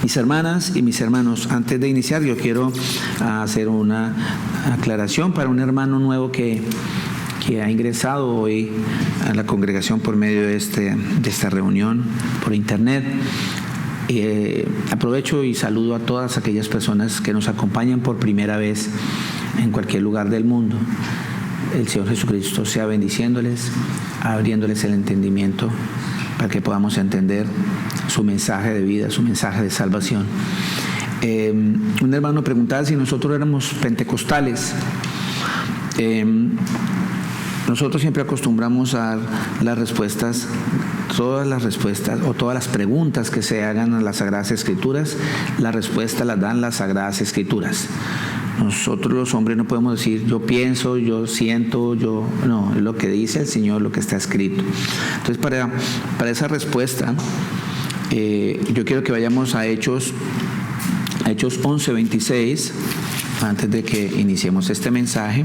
Mis hermanas y mis hermanos, antes de iniciar yo quiero hacer una aclaración para un hermano nuevo que ha ingresado hoy a la congregación por medio de esta reunión por internet. Aprovecho y saludo a todas aquellas personas que nos acompañan por primera vez en cualquier lugar del mundo. El Señor Jesucristo sea bendiciéndoles, abriéndoles el entendimiento para que podamos entender su mensaje de vida, su mensaje de salvación. Un hermano preguntaba si nosotros éramos pentecostales. Nosotros siempre acostumbramos a las respuestas, todas las respuestas o todas las preguntas que se hagan a las Sagradas Escrituras, la respuesta las dan las Sagradas Escrituras. Nosotros los hombres no podemos decir yo pienso, yo siento, no, es lo que dice el Señor, lo que está escrito. Entonces para esa respuesta yo quiero que vayamos a Hechos 11:26 antes de que iniciemos este mensaje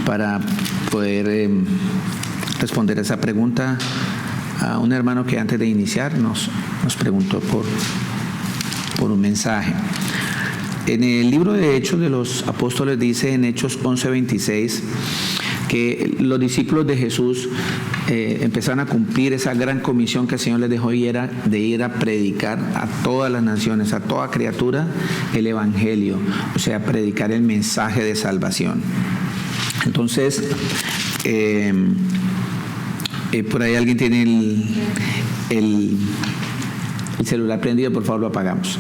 para poder responder esa pregunta a un hermano que antes de iniciar nos preguntó por un mensaje. En el libro de Hechos de los Apóstoles dice en Hechos 11:26 que los discípulos de Jesús empezaron a cumplir esa gran comisión que el Señor les dejó y era de ir a predicar a todas las naciones, a toda criatura el Evangelio, o sea, predicar el mensaje de salvación. Entonces, por ahí alguien tiene el celular prendido, por favor lo apagamos.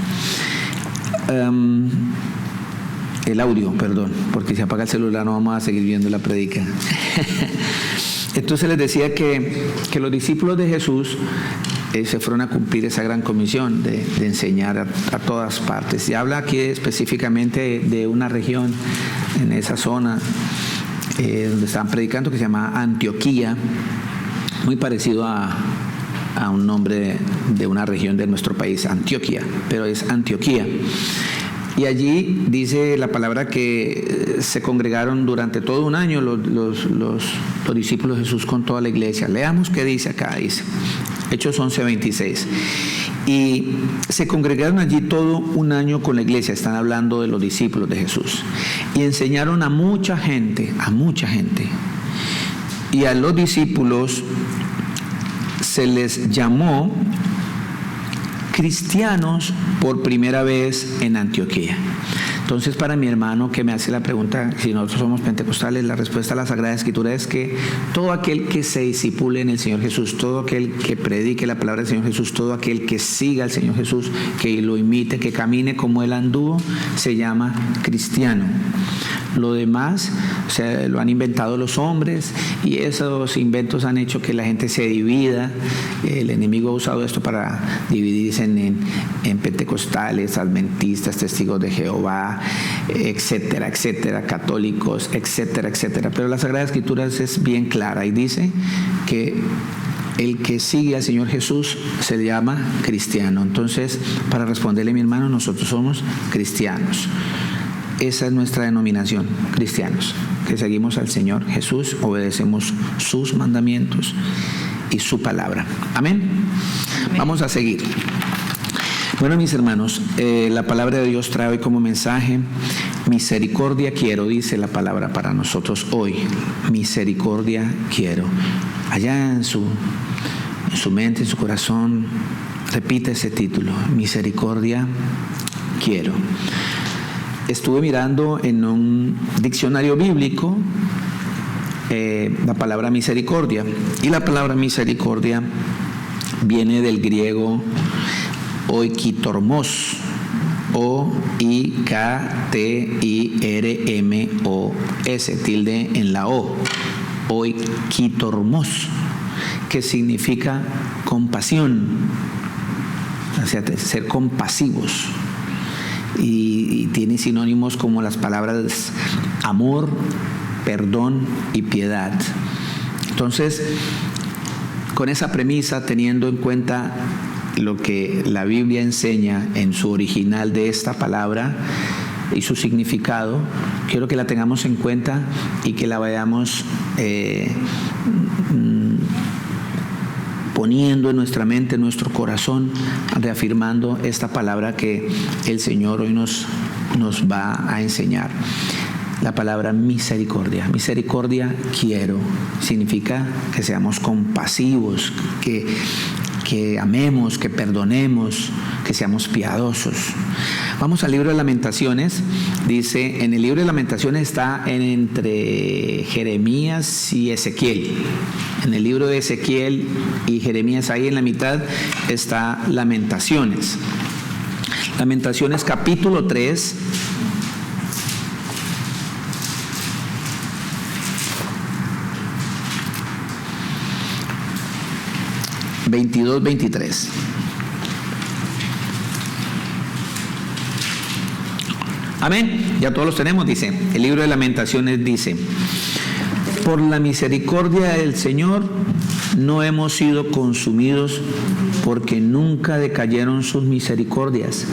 El audio, perdón, porque si apaga el celular no vamos a seguir viendo la predica. Entonces les decía que los discípulos de Jesús se fueron a cumplir esa gran comisión de enseñar a todas partes. Y habla aquí específicamente de una región en esa zona donde estaban predicando, que se llama Antioquía, muy parecido a un nombre de una región de nuestro país, Antioquia, pero es Antioquía. Y allí dice la palabra que se congregaron durante todo un año los discípulos de Jesús con toda la iglesia. Leamos qué dice acá, dice Hechos 11:26. Y se congregaron allí todo un año con la iglesia, están hablando de los discípulos de Jesús, y enseñaron a mucha gente. Y a los discípulos se les llamó cristianos por primera vez en Antioquía. Entonces, para mi hermano que me hace la pregunta si nosotros somos pentecostales, la respuesta a la Sagrada Escritura es que todo aquel que se discipule en el Señor Jesús, todo aquel que predique la palabra del Señor Jesús, todo aquel que siga al Señor Jesús, que lo imite, que camine como Él anduvo, se llama cristiano. Lo demás, o sea, lo han inventado los hombres y esos inventos han hecho que la gente se divida. El enemigo ha usado esto para dividirse en pentecostales, adventistas, testigos de Jehová, etcétera, etcétera, católicos, etcétera, etcétera. Pero la Sagrada Escritura es bien clara y dice que el que sigue al Señor Jesús se le llama cristiano. Entonces, para responderle a mi hermano, nosotros somos cristianos. Esa es nuestra denominación, cristianos, que seguimos al Señor Jesús, obedecemos sus mandamientos y su palabra. Amén. Amén. Vamos a seguir. Bueno, mis hermanos, la palabra de Dios trae hoy como mensaje: misericordia quiero, dice la palabra para nosotros hoy. Misericordia quiero. Allá en su mente, en su corazón, repite ese título: misericordia quiero. Estuve mirando en un diccionario bíblico la palabra misericordia, y la palabra misericordia viene del griego oikitormos, O-I-K-T-I-R-M-O-S, tilde en la O, oikitormos, que significa compasión, o sea, ser compasivos. Y tiene sinónimos como las palabras amor, perdón y piedad. Entonces, con esa premisa, teniendo en cuenta lo que la Biblia enseña en su original de esta palabra y su significado, quiero que la tengamos en cuenta y que la vayamos poniendo en nuestra mente, en nuestro corazón, reafirmando esta palabra que el Señor hoy nos va a enseñar. La palabra misericordia. Misericordia quiero. Significa que seamos compasivos, que amemos, que perdonemos, que seamos piadosos. Vamos al libro de Lamentaciones. Dice, en el libro de Lamentaciones está entre Jeremías y Ezequiel. En el libro de Ezequiel y Jeremías, ahí en la mitad está Lamentaciones. Lamentaciones capítulo 3. ...22, 23. Amén. Ya todos los tenemos, dice. El libro de Lamentaciones dice: por la misericordia del Señor no hemos sido consumidos, porque nunca decayeron sus misericordias.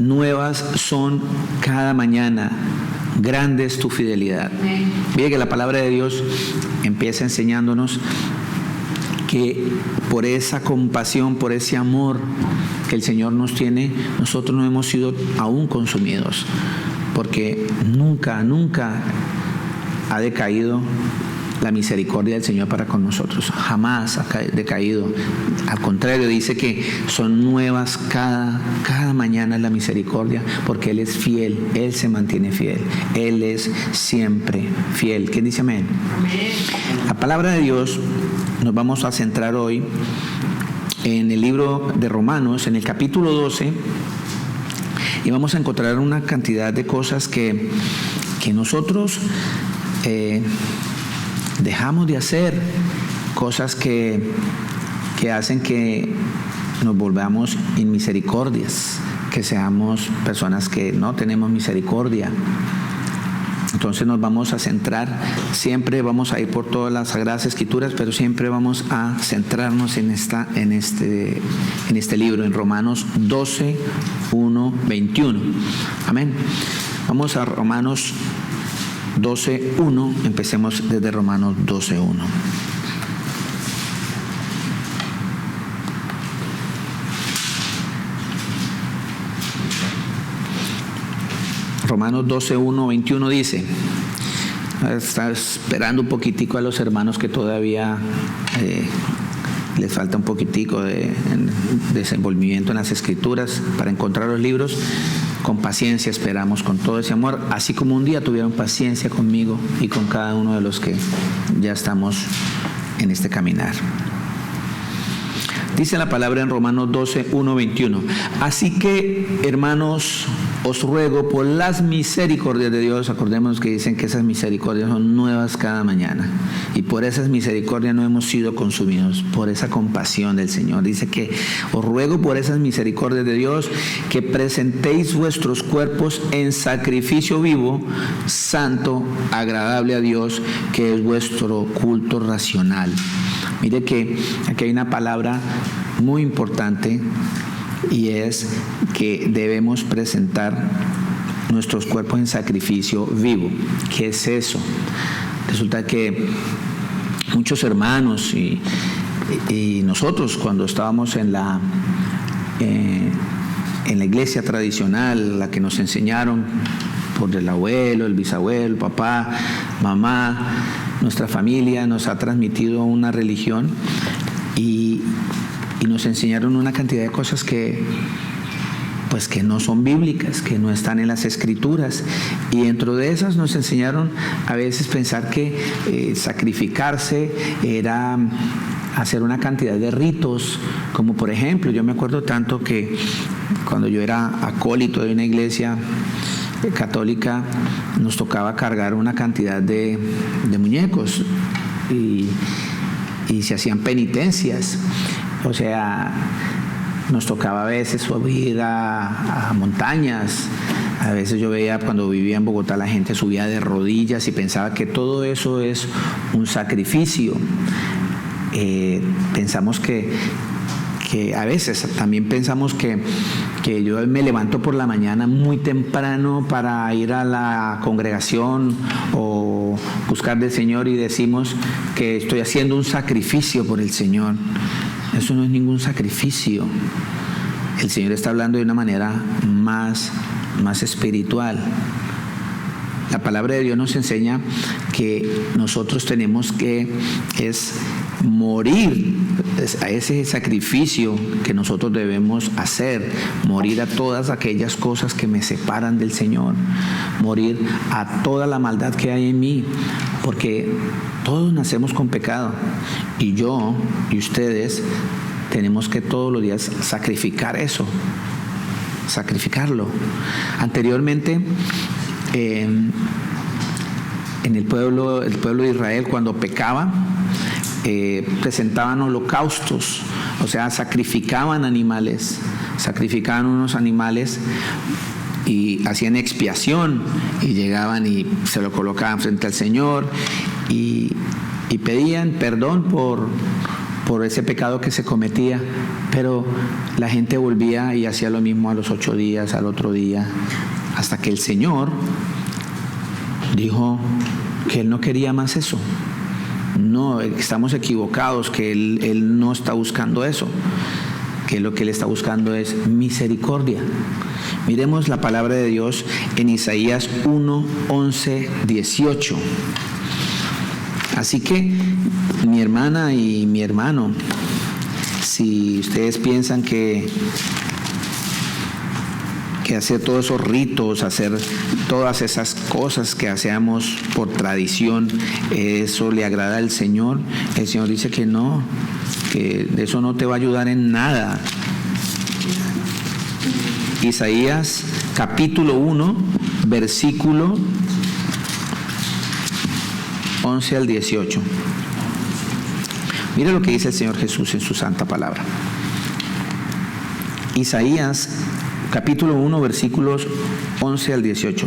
Nuevas son cada mañana, grande es tu fidelidad. Mire que la palabra de Dios empieza enseñándonos que por esa compasión, por ese amor que el Señor nos tiene, nosotros no hemos sido aún consumidos, porque nunca ha decaído la misericordia del Señor para con nosotros. Jamás ha decaído. Al contrario, dice que son nuevas cada mañana la misericordia, porque Él es fiel, Él se mantiene fiel, Él es siempre fiel. ¿Quién dice amén? Amén. La palabra de Dios nos vamos a centrar hoy en el libro de Romanos, en el capítulo 12, y vamos a encontrar una cantidad de cosas que nosotros dejamos de hacer, cosas que hacen que nos volvamos inmisericordias, que seamos personas que no tenemos misericordia. Entonces nos vamos a centrar, siempre vamos a ir por todas las Sagradas Escrituras, pero siempre vamos a centrarnos en este libro, en Romanos 12, 1, 21. Amén. Vamos a Romanos 12, 1, empecemos desde Romanos 12, 1. Romanos 12, 1, 21 dice, está esperando un poquitico a los hermanos que todavía les falta un poquitico de desenvolvimiento en las Escrituras para encontrar los libros. Con paciencia esperamos, con todo ese amor, así como un día tuvieron paciencia conmigo y con cada uno de los que ya estamos en este caminar. Dice la palabra en Romanos 12, 1, 21. Así que, hermanos, os ruego por las misericordias de Dios, acordémonos que dicen que esas misericordias son nuevas cada mañana, y por esas misericordias no hemos sido consumidos, por esa compasión del Señor. Dice que os ruego por esas misericordias de Dios que presentéis vuestros cuerpos en sacrificio vivo, santo, agradable a Dios, que es vuestro culto racional. Mire que aquí hay una palabra muy importante, y es que debemos presentar nuestros cuerpos en sacrificio vivo. ¿Qué es eso? Resulta que muchos hermanos y nosotros, cuando estábamos en la iglesia tradicional, la que nos enseñaron por el abuelo, el bisabuelo, el papá, mamá, nuestra familia nos ha transmitido una religión y nos enseñaron una cantidad de cosas que no son bíblicas, que no están en las Escrituras, y dentro de esas nos enseñaron a veces pensar que sacrificarse era hacer una cantidad de ritos, como por ejemplo, yo me acuerdo tanto que cuando yo era acólito de una iglesia católica, nos tocaba cargar una cantidad de muñecos y se hacían penitencias. O sea, nos tocaba a veces subir a montañas. A veces yo veía, cuando vivía en Bogotá, la gente subía de rodillas y pensaba que todo eso es un sacrificio. Pensamos que a veces también pensamos que yo me levanto por la mañana muy temprano para ir a la congregación o buscar del Señor, y decimos que estoy haciendo un sacrificio por el Señor. eso no es ningún sacrificio. El Señor está hablando de una manera más espiritual. La palabra de Dios nos enseña que nosotros tenemos que morir a ese sacrificio que nosotros debemos hacer, morir a todas aquellas cosas que me separan del Señor, morir a toda la maldad que hay en mí, porque todos nacemos con pecado, y yo y ustedes tenemos que todos los días sacrificar eso, sacrificarlo. Anteriormente, en el pueblo de Israel, cuando pecaba, presentaban holocaustos, o sea, sacrificaban unos animales y hacían expiación, y llegaban y se lo colocaban frente al Señor y pedían perdón por ese pecado que se cometía, pero la gente volvía y hacía lo mismo a los 8 días, al otro día, hasta que el Señor dijo que Él no quería más eso. No, estamos equivocados, que Él no está buscando eso, que lo que Él está buscando es misericordia. Miremos la palabra de Dios en Isaías 1, 11, 18. Así que, mi hermana y mi hermano, si ustedes piensan que hacer todos esos ritos, hacer todas esas cosas que hacemos por tradición, eso le agrada al Señor, el Señor dice que no, que eso no te va a ayudar en nada. Isaías capítulo 1, versículo 11 al 18. Mira lo que dice el Señor Jesús en su santa palabra. Isaías capítulo 1, versículos 11 al 18.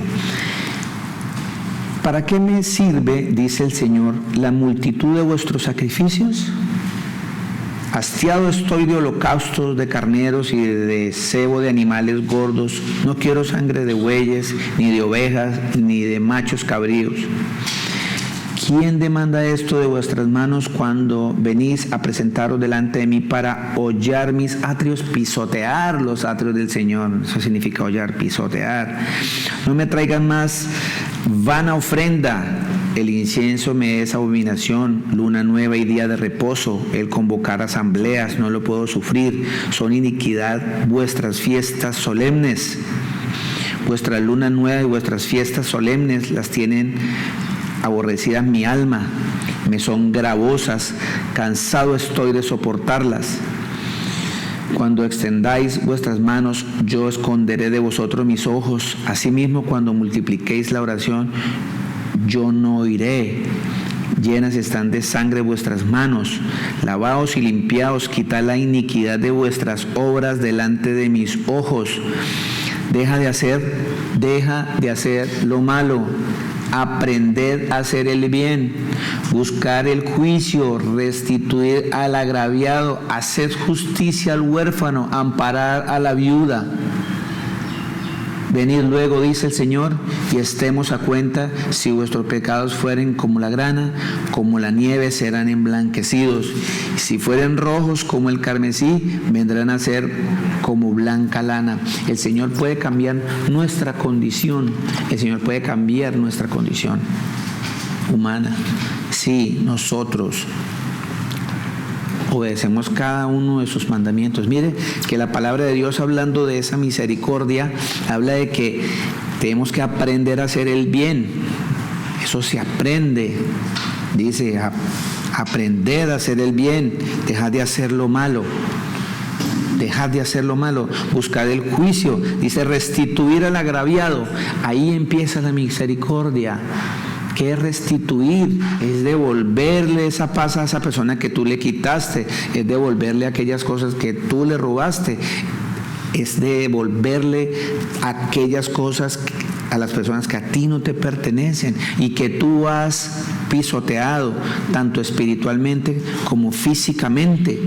¿Para qué me sirve, dice el Señor, la multitud de vuestros sacrificios? Hastiado estoy de holocaustos, de carneros y de cebo de animales gordos. No quiero sangre de bueyes, ni de ovejas, ni de machos cabríos. ¿Quién demanda esto de vuestras manos cuando venís a presentaros delante de mí para hollar mis atrios, pisotear los atrios del Señor? Eso significa hollar, pisotear. No me traigan más vana ofrenda. El incienso me es abominación, luna nueva y día de reposo. El convocar asambleas no lo puedo sufrir. Son iniquidad vuestras fiestas solemnes. Vuestra luna nueva y vuestras fiestas solemnes las tienen aborrecidas mi alma, me son gravosas, cansado estoy de soportarlas. Cuando extendáis vuestras manos, yo esconderé de vosotros mis ojos. Asimismo, cuando multipliquéis la oración, yo no oiré. Llenas están de sangre vuestras manos. Lavaos y limpiaos, quitad la iniquidad de vuestras obras delante de mis ojos. Deja de hacer lo malo. Aprender a hacer el bien, buscar el juicio, restituir al agraviado, hacer justicia al huérfano, amparar a la viuda. Venid luego, dice el Señor, y estemos a cuenta. Si vuestros pecados fueren como la grana, como la nieve serán emblanquecidos. Si fueren rojos como el carmesí, vendrán a ser como blanca lana. El Señor puede cambiar nuestra condición. El Señor puede cambiar nuestra condición humana. Si nosotros obedecemos cada uno de sus mandamientos. Mire que la palabra de Dios, hablando de esa misericordia, habla de que tenemos que aprender a hacer el bien. Eso se aprende. Dice, aprender a hacer el bien, dejad de hacer lo malo. Dejad de hacer lo malo, buscad el juicio. Dice, restituir al agraviado. Ahí empieza la misericordia. ¿Qué es restituir? Es devolverle esa paz a esa persona que tú le quitaste, es devolverle aquellas cosas que tú le robaste, es devolverle aquellas cosas a las personas que a ti no te pertenecen y que tú has pisoteado, tanto espiritualmente como físicamente.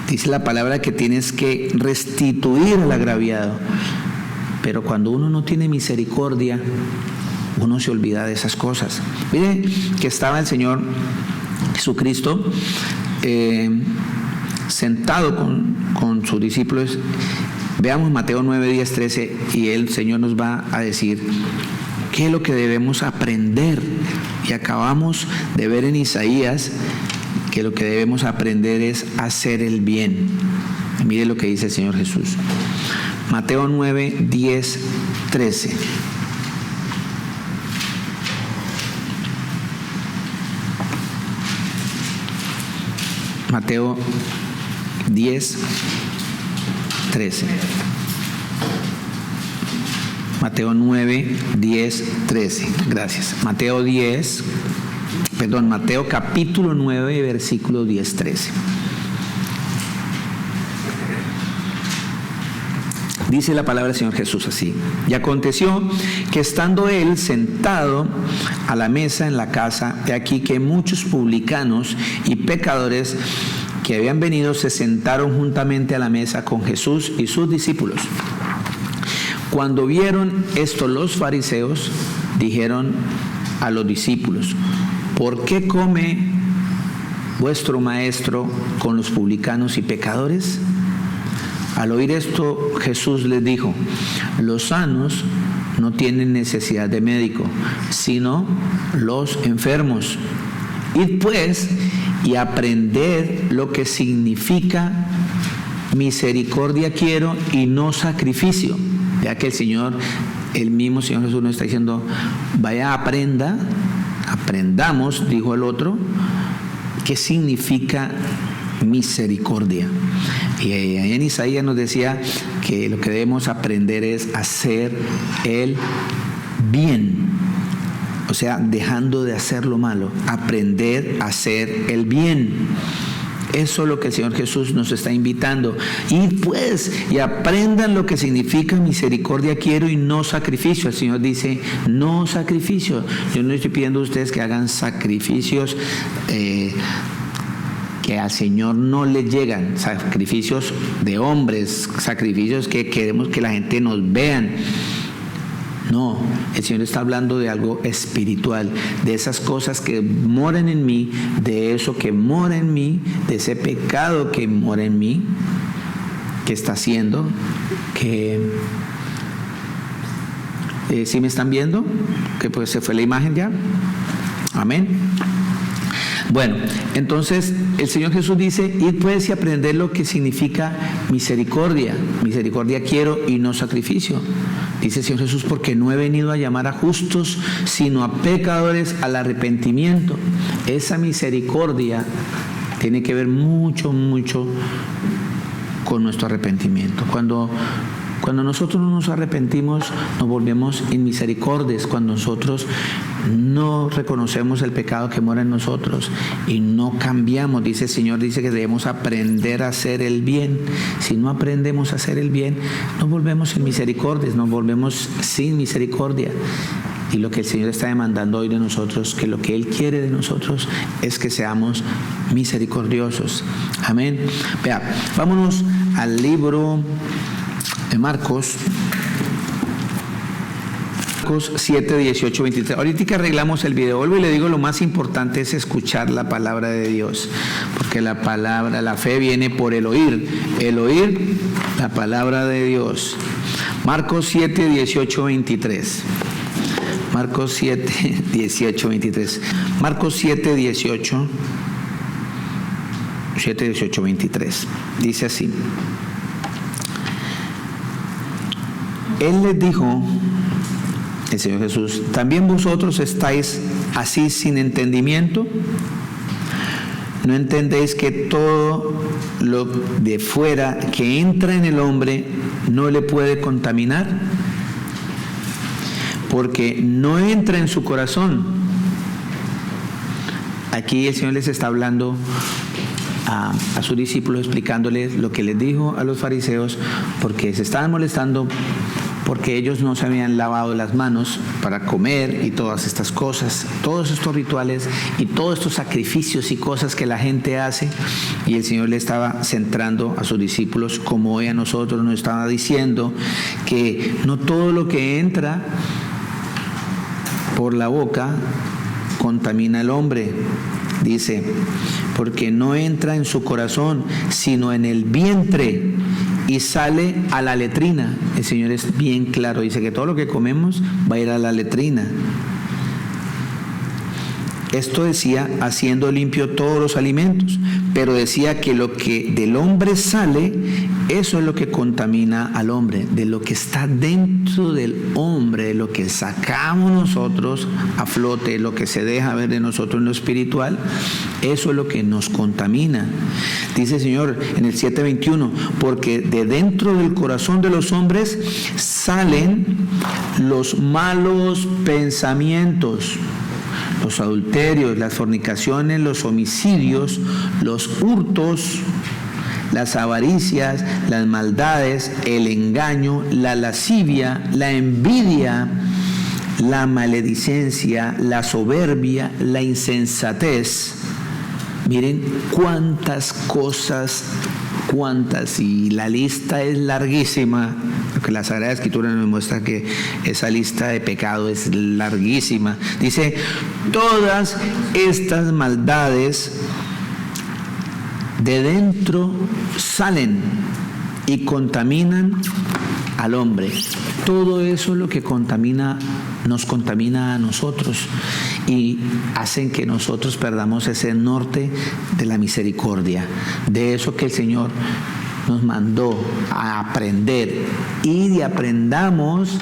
Dice la palabra que tienes que restituir al agraviado, pero cuando uno no tiene misericordia, uno se olvida de esas cosas. Mire que estaba el Señor Jesucristo sentado con sus discípulos. Veamos Mateo 9, 10, 13 y el Señor nos va a decir qué es lo que debemos aprender. Y acabamos de ver en Isaías que lo que debemos aprender es hacer el bien. Y mire lo que dice el Señor Jesús. Mateo 9, 10, 13. Mateo 10, 13. Mateo 9, 10, 13. Gracias. Mateo capítulo 9, versículo 10, 13. Dice la palabra del Señor Jesús así: y aconteció que estando él sentado a la mesa en la casa, he aquí que muchos publicanos y pecadores que habían venido se sentaron juntamente a la mesa con Jesús y sus discípulos. Cuando vieron esto los fariseos, dijeron a los discípulos: ¿por qué come vuestro maestro con los publicanos y pecadores? Al oír esto, Jesús les dijo: los sanos no tienen necesidad de médico, sino los enfermos. Id pues y aprended lo que significa misericordia quiero y no sacrificio. Ya que el mismo Señor Jesús nos está diciendo: vaya, aprendamos, dijo el otro, qué significa misericordia. Y ahí en Isaías nos decía que lo que debemos aprender es hacer el bien. O sea, dejando de hacer lo malo, aprender a hacer el bien. Eso es lo que el Señor Jesús nos está invitando. Y pues, y aprendan lo que significa misericordia quiero y no sacrificio. El Señor dice, no sacrificio. Yo no estoy pidiendo a ustedes que hagan sacrificios que al Señor no le llegan, sacrificios de hombres, sacrificios que queremos que la gente nos vean. No, el Señor está hablando de algo espiritual, de esas cosas que moran en mí, de eso que mora en mí, de ese pecado que mora en mí, que está haciendo, que ¿sí me están viendo? Que pues se fue la imagen ya. Amén. Bueno, entonces el Señor Jesús dice: id pues y aprender lo que significa misericordia. Misericordia quiero y no sacrificio. Dice el Señor Jesús: porque no he venido a llamar a justos, sino a pecadores al arrepentimiento. Esa misericordia tiene que ver mucho con nuestro arrepentimiento. Cuando nosotros no nos arrepentimos, nos volvemos inmisericordias. Cuando nosotros no reconocemos el pecado que mora en nosotros y no cambiamos, dice el Señor, dice que debemos aprender a hacer el bien. Si no aprendemos a hacer el bien, nos volvemos inmisericordias, nos volvemos sin misericordia. Y lo que el Señor está demandando hoy de nosotros, que lo que Él quiere de nosotros es que seamos misericordiosos. Amén. Vea, vámonos al libro de Marcos 7, 18, 23. Ahorita que arreglamos el video, vuelvo y le digo, lo más importante es escuchar la palabra de Dios, porque la fe viene por el oír la palabra de Dios. Marcos 7, 18, 23. Marcos 7, 18, 23. Marcos 7, 18, 23. Dice así: Él les dijo, el Señor Jesús: ¿también vosotros estáis así sin entendimiento? ¿No entendéis que todo lo de fuera que entra en el hombre no le puede contaminar? Porque no entra en su corazón. Aquí el Señor les está hablando a sus discípulos, explicándoles lo que les dijo a los fariseos, porque se estaban molestando porque ellos no se habían lavado las manos para comer y todas estas cosas, todos estos rituales y todos estos sacrificios y cosas que la gente hace. Y el Señor le estaba centrando a sus discípulos, como hoy a nosotros nos estaba diciendo, que no todo lo que entra por la boca contamina al hombre. Dice, porque no entra en su corazón, sino en el vientre y sale a la letrina. El Señor es bien claro, dice que todo lo que comemos va a ir a la letrina. Esto decía, haciendo limpio todos los alimentos, pero decía que lo que del hombre sale, eso es lo que contamina al hombre, de lo que está dentro del hombre, de lo que sacamos nosotros a flote, lo que se deja ver de nosotros en lo espiritual, eso es lo que nos contamina. Dice el Señor en el 7:21, porque de dentro del corazón de los hombres salen los malos pensamientos, los adulterios, las fornicaciones, los homicidios, los hurtos, las avaricias, las maldades, el engaño, la lascivia, la envidia, la maledicencia, la soberbia, la insensatez. Miren cuántas cosas, y la lista es larguísima, porque la Sagrada Escritura nos muestra que esa lista de pecado es larguísima. Dice, todas estas maldades de dentro salen y contaminan al hombre. Todo eso es lo que nos contamina a nosotros y hacen que nosotros perdamos ese norte de la misericordia, de eso que el Señor nos mandó a aprender, y aprendamos,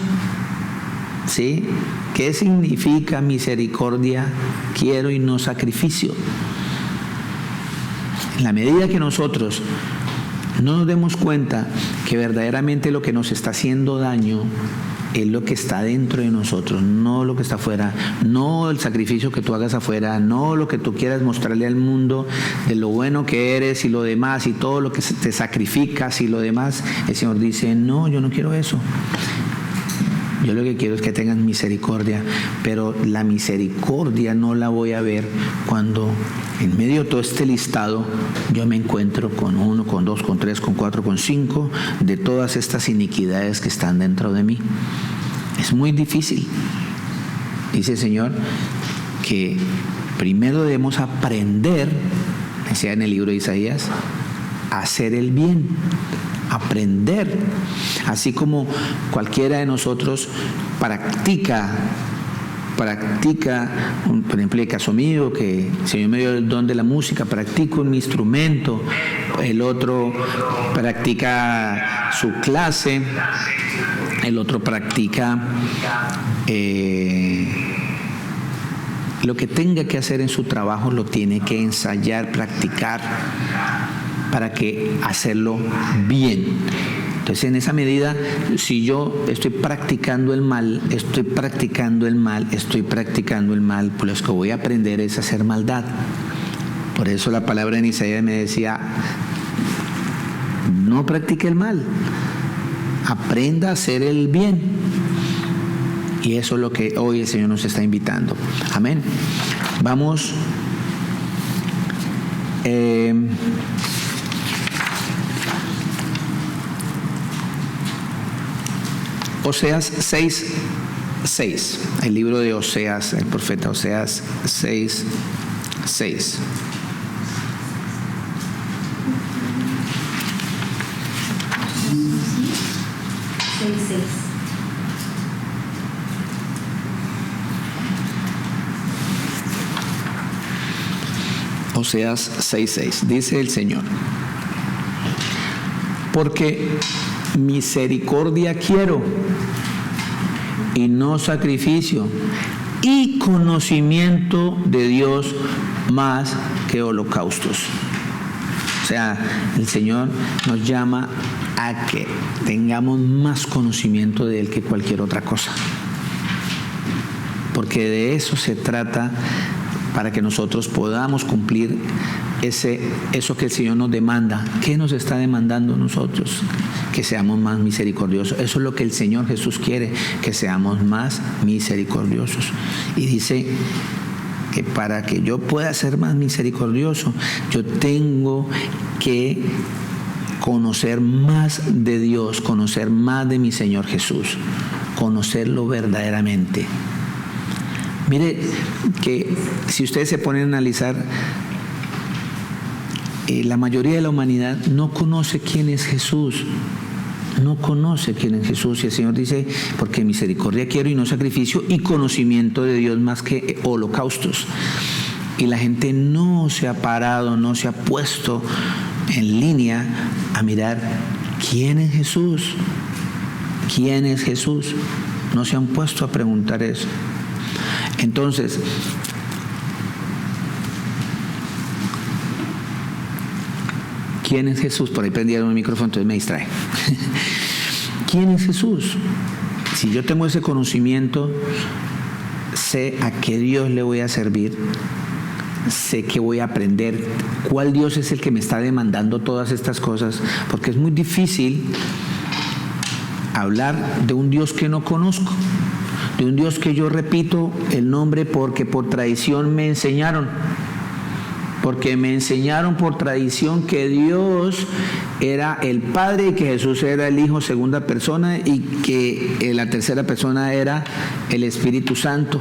¿sí?, qué significa misericordia, quiero y no sacrificio. En la medida que nosotros no nos demos cuenta que verdaderamente lo que nos está haciendo daño es lo que está dentro de nosotros, no lo que está afuera, no el sacrificio que tú hagas afuera, no lo que tú quieras mostrarle al mundo de lo bueno que eres y lo demás y todo lo que te sacrificas y lo demás. El Señor dice, no, yo no quiero eso. Yo lo que quiero es que tengan misericordia, pero la misericordia no la voy a ver cuando en medio de todo este listado yo me encuentro con 1, con 2, con 3, con 4, con 5 de todas estas iniquidades que están dentro de mí. Es muy difícil. Dice el Señor que primero debemos aprender, decía en el libro de Isaías, a hacer el bien. Aprender, así como cualquiera de nosotros practica, por ejemplo, el caso mío, que el Señor me dio el don de la música, practico mi instrumento, el otro practica su clase, el otro practica lo que tenga que hacer en su trabajo, lo tiene que ensayar, practicar, para que hacerlo bien. Entonces, en esa medida, si yo estoy practicando el mal, pues lo que voy a aprender es hacer maldad. Por eso la palabra en Isaías me decía, no practique el mal, aprenda a hacer el bien. Y eso es lo que hoy el Señor nos está invitando. Amén. Vamos. Oseas 6:6, el libro de Oseas, el profeta Oseas 6:6. 6:6. Oseas 6:6, dice el Señor, porque misericordia quiero y no sacrificio, y conocimiento de Dios más que holocaustos. O sea, el Señor nos llama a que tengamos más conocimiento de Él que cualquier otra cosa, porque de eso se trata, para que nosotros podamos cumplir eso que el Señor nos demanda. ¿Qué nos está demandando nosotros? Que seamos más misericordiosos. Eso es lo que el Señor Jesús quiere, que seamos más misericordiosos. Y dice que para que yo pueda ser más misericordioso, yo tengo que conocer más de Dios, conocer más de mi Señor Jesús, conocerlo verdaderamente. Mire que si ustedes se ponen a analizar, la mayoría de la humanidad no conoce quién es Jesús. No conoce quién es Jesús. Y el Señor dice, porque misericordia quiero y no sacrificio, y conocimiento de Dios más que holocaustos. Y la gente no se ha parado, no se ha puesto en línea a mirar quién es Jesús. ¿Quién es Jesús? No se han puesto a preguntar eso. Entonces, ¿quién es Jesús? Por ahí prendieron el micrófono, entonces me distrae. ¿Quién es Jesús? Si yo tengo ese conocimiento, sé a qué Dios le voy a servir, sé que voy a aprender, cuál Dios es el que me está demandando todas estas cosas, porque es muy difícil hablar de un Dios que no conozco, de un Dios que yo repito el nombre porque por tradición me enseñaron. Porque me enseñaron por tradición que Dios era el Padre y que Jesús era el Hijo segunda persona y que la tercera persona era el Espíritu Santo.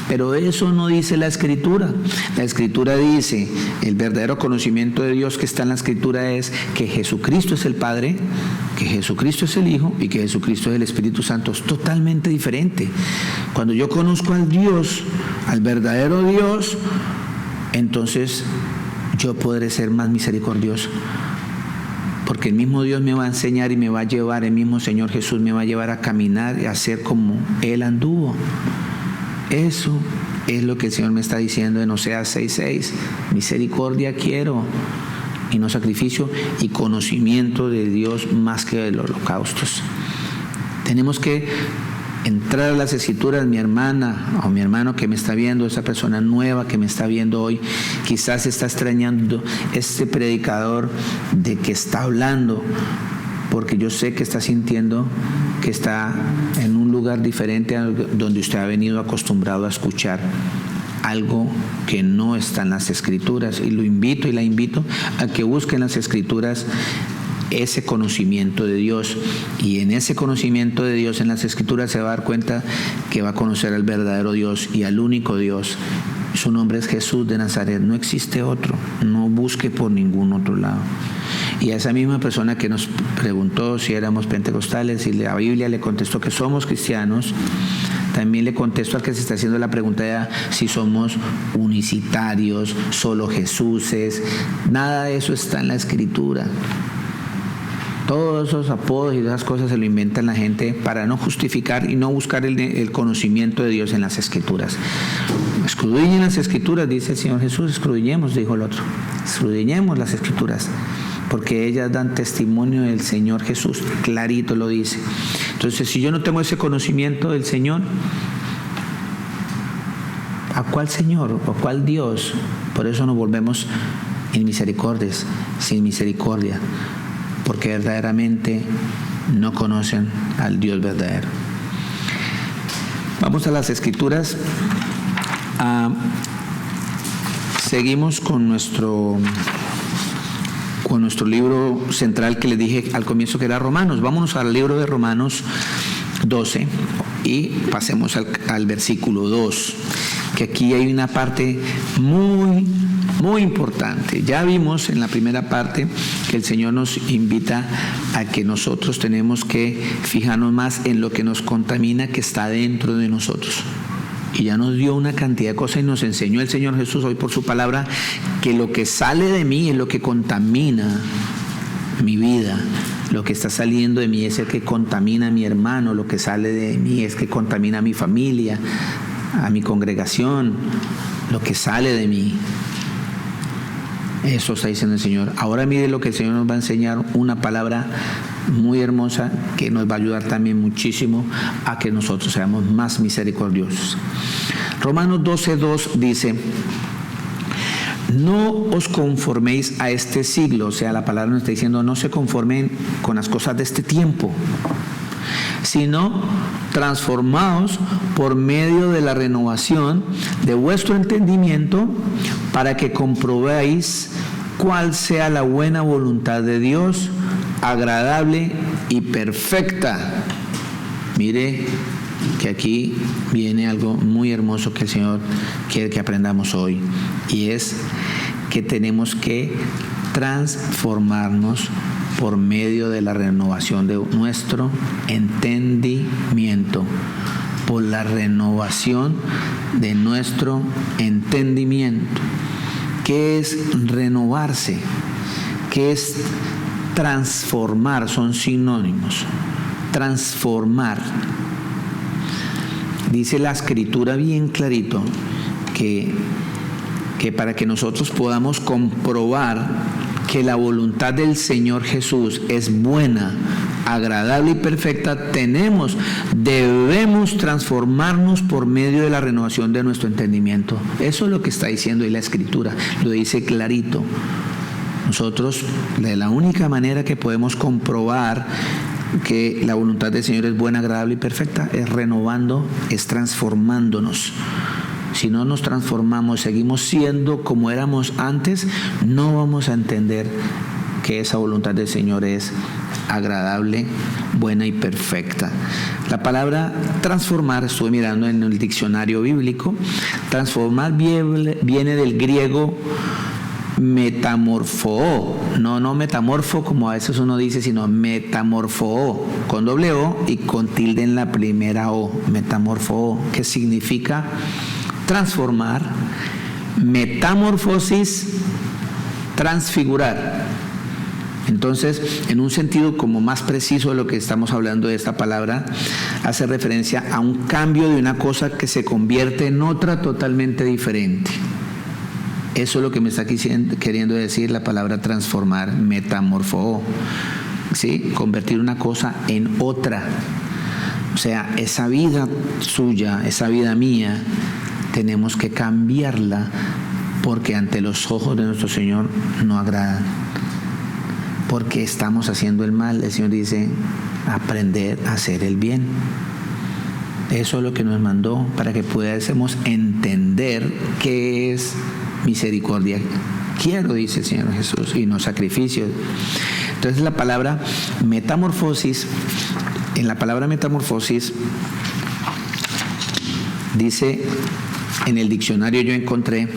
Pero eso no dice la Escritura. La Escritura dice, el verdadero conocimiento de Dios que está en la Escritura es que Jesucristo es el Padre, que Jesucristo es el Hijo y que Jesucristo es el Espíritu Santo. Es totalmente diferente. Cuando yo conozco al Dios, al verdadero Dios, entonces yo podré ser más misericordioso, porque el mismo Dios me va a enseñar y me va a llevar, el mismo Señor Jesús me va a llevar a caminar y a ser como Él anduvo. Eso es lo que el Señor me está diciendo en Oseas 6:6. Misericordia quiero y no sacrificio, y conocimiento de Dios más que de los holocaustos. Tenemos que entrar a las Escrituras. Mi hermana o mi hermano que me está viendo, esa persona nueva que me está viendo hoy, quizás está extrañando este predicador de que está hablando, porque yo sé que está sintiendo que está en un lugar diferente a donde usted ha venido acostumbrado a escuchar algo que no está en las Escrituras, y lo invito y la invito a que busquen las Escrituras ese conocimiento de Dios, y en ese conocimiento de Dios en las Escrituras se va a dar cuenta que va a conocer al verdadero Dios y al único Dios. Su nombre es Jesús de Nazaret, no existe otro, no busque por ningún otro lado. Y a esa misma persona que nos preguntó si éramos pentecostales y la Biblia le contestó que somos cristianos, también le contesto al que se está haciendo la pregunta de si somos unicitarios, solo Jesúses. Nada de eso está en la Escritura. Todos esos apodos y esas cosas se lo inventan la gente para no justificar y no buscar el conocimiento de Dios en las Escrituras. Escudriñen las Escrituras, dice el Señor Jesús. Escudriñemos, dijo el otro. Escudriñemos las Escrituras, porque ellas dan testimonio del Señor Jesús. Clarito lo dice. Entonces, si yo no tengo ese conocimiento del Señor, ¿a cuál Señor o cuál Dios? Por eso nos volvemos inmisericordias, sin misericordia, porque verdaderamente no conocen al Dios verdadero. Vamos a las Escrituras. Seguimos con nuestro libro central que les dije al comienzo que era Romanos. Vámonos al libro de Romanos 12 y pasemos al versículo 2, que aquí hay una parte muy importante. Ya vimos en la primera parte que el Señor nos invita a que nosotros tenemos que fijarnos más en lo que nos contamina, que está dentro de nosotros. Y ya nos dio una cantidad de cosas y nos enseñó el Señor Jesús hoy por su palabra que lo que sale de mí es lo que contamina mi vida. Lo que está saliendo de mí es el que contamina a mi hermano. Lo que sale de mí es que contamina a mi familia, a mi congregación. Lo que sale de mí. Eso está diciendo el Señor. Ahora mire lo que el Señor nos va a enseñar, una palabra muy hermosa que nos va a ayudar también muchísimo a que nosotros seamos más misericordiosos. Romanos 12:2 dice: no os conforméis a este siglo. O sea, la palabra nos está diciendo no se conformen con las cosas de este tiempo, sino transformaos por medio de la renovación de vuestro entendimiento, para que comprobéis cuál sea la buena voluntad de Dios, agradable y perfecta. Mire que aquí viene algo muy hermoso que el Señor quiere que aprendamos hoy, y es que tenemos que transformarnos por medio de la renovación de nuestro entendimiento, por la renovación de nuestro entendimiento. ¿Qué es renovarse? ¿Qué es transformar? Son sinónimos. Transformar. Dice la Escritura bien clarito que para que nosotros podamos comprobar que la voluntad del Señor Jesús es buena, agradable y perfecta, debemos transformarnos por medio de la renovación de nuestro entendimiento. Eso es lo que está diciendo ahí la Escritura, lo dice clarito. Nosotros, de la única manera que podemos comprobar que la voluntad del Señor es buena, agradable y perfecta, es renovando, es transformándonos. Si no nos transformamos, seguimos siendo como éramos antes, no vamos a entender que esa voluntad del Señor es agradable, buena y perfecta. La palabra transformar, estuve mirando en el diccionario bíblico, transformar viene del griego metamorfoo, no metamorfo como a veces uno dice, sino metamorfoo, con doble O y con tilde en la primera O, metamorfoo, que significa transformar, metamorfosis, transfigurar. Entonces, en un sentido como más preciso de lo que estamos hablando de esta palabra, hace referencia a un cambio de una cosa que se convierte en otra totalmente diferente. Eso es lo que me está queriendo decir la palabra transformar, metamorfoo, ¿sí? Convertir una cosa en otra. O sea, esa vida suya, esa vida mía, tenemos que cambiarla porque ante los ojos de nuestro Señor no agradan. Porque estamos haciendo el mal. El Señor dice, aprender a hacer el bien. Eso es lo que nos mandó para que pudiésemos entender qué es misericordia. Quiero, dice el Señor Jesús, y no sacrificios. Entonces la palabra metamorfosis, en la palabra metamorfosis dice, en el diccionario yo encontré,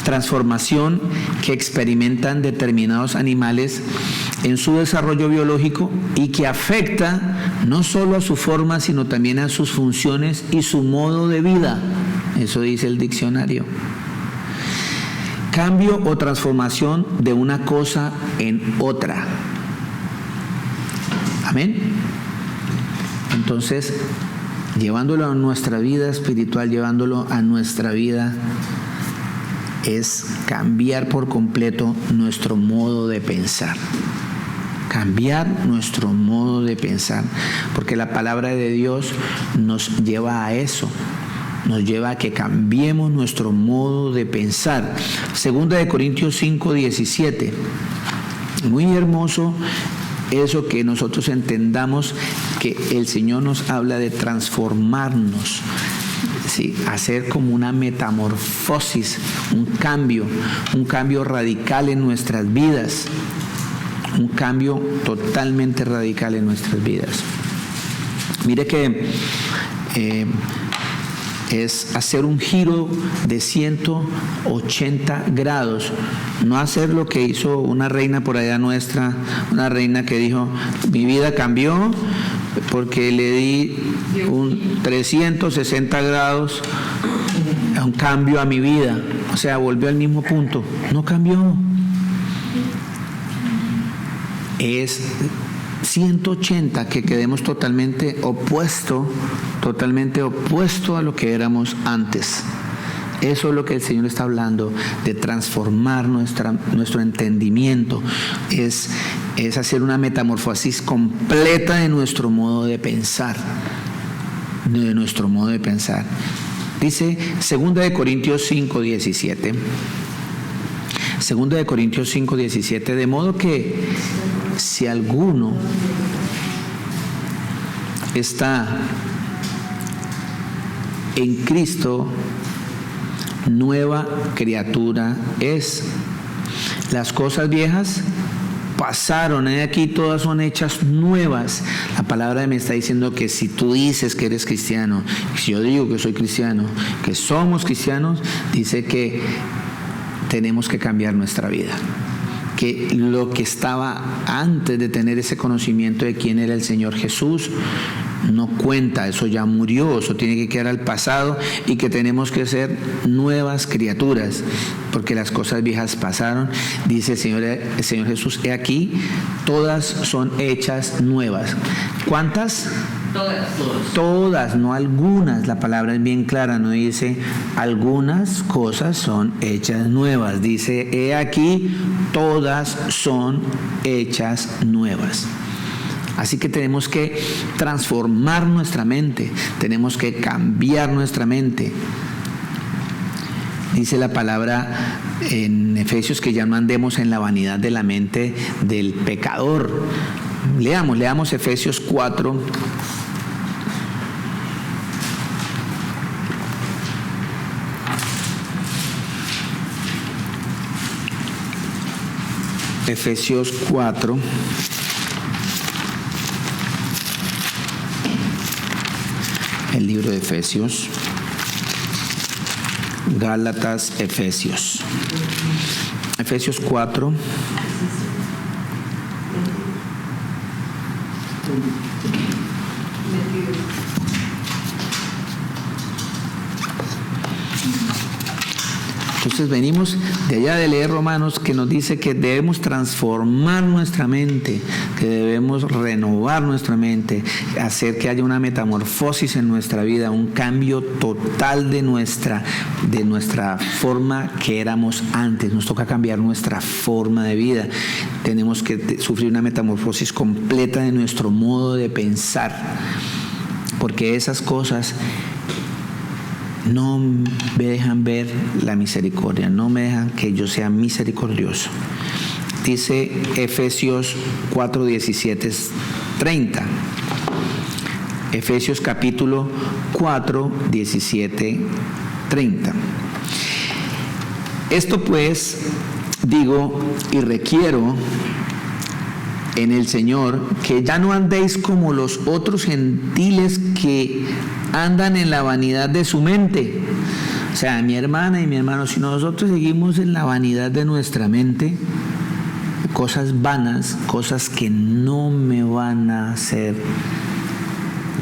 transformación que experimentan determinados animales en su desarrollo biológico y que afecta no solo a su forma, sino también a sus funciones y su modo de vida. Eso dice el diccionario. Cambio o transformación de una cosa en otra. Amén. Entonces, llevándolo a nuestra vida espiritual, llevándolo a nuestra vida, es cambiar por completo nuestro modo de pensar. Cambiar nuestro modo de pensar, porque la palabra de Dios nos lleva a eso, nos lleva a que cambiemos nuestro modo de pensar. Segunda de Corintios 5:17, muy hermoso eso, que nosotros entendamos que el Señor nos habla de transformarnos, ¿sí? Hacer como una metamorfosis, un cambio radical en nuestras vidas, un cambio totalmente radical en nuestras vidas. Mire que es hacer un giro de 180 grados, no hacer lo que hizo una reina por allá nuestra, una reina que dijo, mi vida cambió porque le di un 360 grados, un cambio a mi vida, o sea, volvió al mismo punto, no cambió. Es 180, que quedemos totalmente opuesto a lo que éramos antes. Eso es lo que el Señor está hablando, de transformar nuestro entendimiento. Es hacer una metamorfosis completa de nuestro modo de pensar. Dice 2 de Corintios 5:17. 2 de Corintios 5:17, de modo que si alguno está en Cristo, nueva criatura es. Las cosas viejas pasaron, aquí todas son hechas nuevas. La palabra me está diciendo que si tú dices que eres cristiano, si yo digo que soy cristiano, que somos cristianos, dice que tenemos que cambiar nuestra vida. Que lo que estaba antes de tener ese conocimiento de quién era el Señor Jesús no cuenta, eso ya murió, eso tiene que quedar al pasado, y que tenemos que ser nuevas criaturas, porque las cosas viejas pasaron. Dice el Señor Jesús, he aquí, todas son hechas nuevas. ¿Cuántas? Todas, no algunas. La palabra es bien clara, no dice algunas cosas son hechas nuevas, dice he aquí, todas son hechas nuevas. Así que tenemos que transformar nuestra mente, tenemos que cambiar nuestra mente. Dice la palabra en Efesios que ya no andemos en la vanidad de la mente del pecador. Leamos Efesios 4. Efesios 4. El libro de Efesios, Gálatas, Efesios 4. Entonces venimos de allá de leer Romanos, que nos dice que debemos transformar nuestra mente, que debemos renovar nuestra mente, hacer que haya una metamorfosis en nuestra vida, un cambio total de nuestra forma que éramos antes. Nos toca cambiar nuestra forma de vida. Tenemos que sufrir una metamorfosis completa de nuestro modo de pensar, porque esas cosas no me dejan ver la misericordia, no me dejan que yo sea misericordioso. Dice Efesios 4, 17, 30. Efesios capítulo 4, 17, 30. Esto pues digo y requiero en el Señor, que ya no andéis como los otros gentiles que andan en la vanidad de su mente. O sea, mi hermana y mi hermano, si nosotros seguimos en la vanidad de nuestra mente, cosas vanas, cosas que no me van a hacer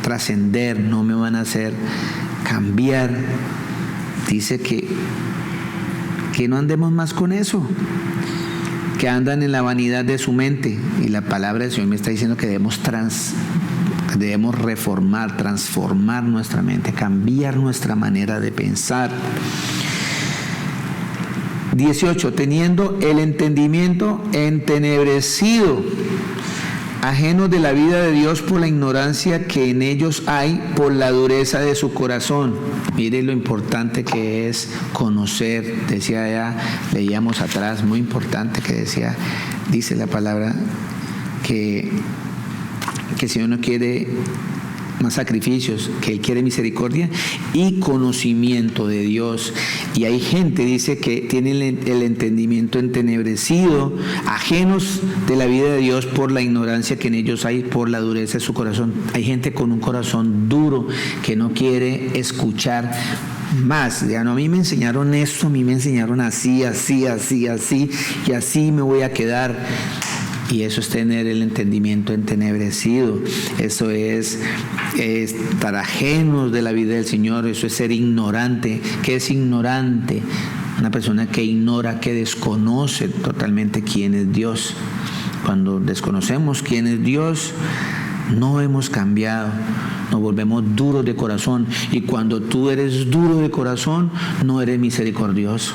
trascender, no me van a hacer cambiar, dice que no andemos más con eso, que andan en la vanidad de su mente. Y la palabra del Señor me está diciendo que debemos reformar, transformar nuestra mente, cambiar nuestra manera de pensar. 18, teniendo el entendimiento entenebrecido, ajenos de la vida de Dios por la ignorancia que en ellos hay, por la dureza de su corazón. Mire lo importante que es conocer, decía ya, leíamos atrás, muy importante que dice la palabra que si uno quiere más sacrificios, que Él quiere misericordia y conocimiento de Dios. Y hay gente, dice, que tiene el entendimiento entenebrecido, ajenos de la vida de Dios por la ignorancia que en ellos hay, por la dureza de su corazón. Hay gente con un corazón duro que no quiere escuchar más. Ya no, a mí me enseñaron esto, a mí me enseñaron así, y así me voy a quedar. Y eso es tener el entendimiento entenebrecido, eso es estar ajenos de la vida del Señor, eso es ser ignorante. ¿Qué es ignorante? Una persona que ignora, que desconoce totalmente quién es Dios. Cuando desconocemos quién es Dios, no hemos cambiado, nos volvemos duros de corazón. Y cuando tú eres duro de corazón, no eres misericordioso.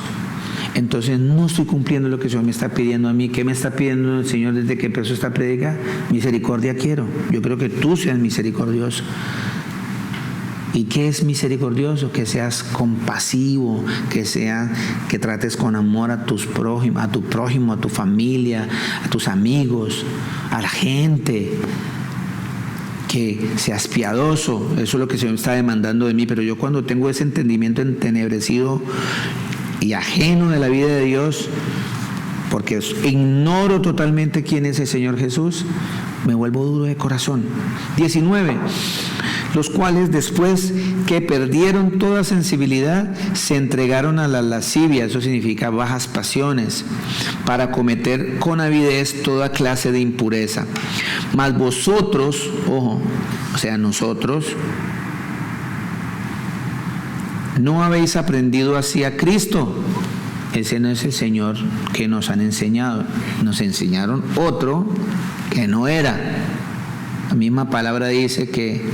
Entonces no estoy cumpliendo lo que el Señor me está pidiendo a mí. ¿Qué me está pidiendo el Señor desde que empezó esta prédica? Misericordia quiero. Yo creo que tú seas misericordioso. ¿Y qué es misericordioso? Que seas compasivo, que trates con amor a tu prójimo, a tu familia, a tus amigos, a la gente. Que seas piadoso. Eso es lo que el Señor está demandando de mí. Pero yo, cuando tengo ese entendimiento entenebrecido y ajeno de la vida de Dios, porque ignoro totalmente quién es el Señor Jesús, me vuelvo duro de corazón. 19. Los cuales, después que perdieron toda sensibilidad, se entregaron a la lascivia, eso significa bajas pasiones, para cometer con avidez toda clase de impureza. Mas vosotros, ojo, o sea, nosotros, no habéis aprendido así a Cristo. Ese no es el Señor que nos han enseñado. Nos enseñaron otro que no era. La misma palabra dice que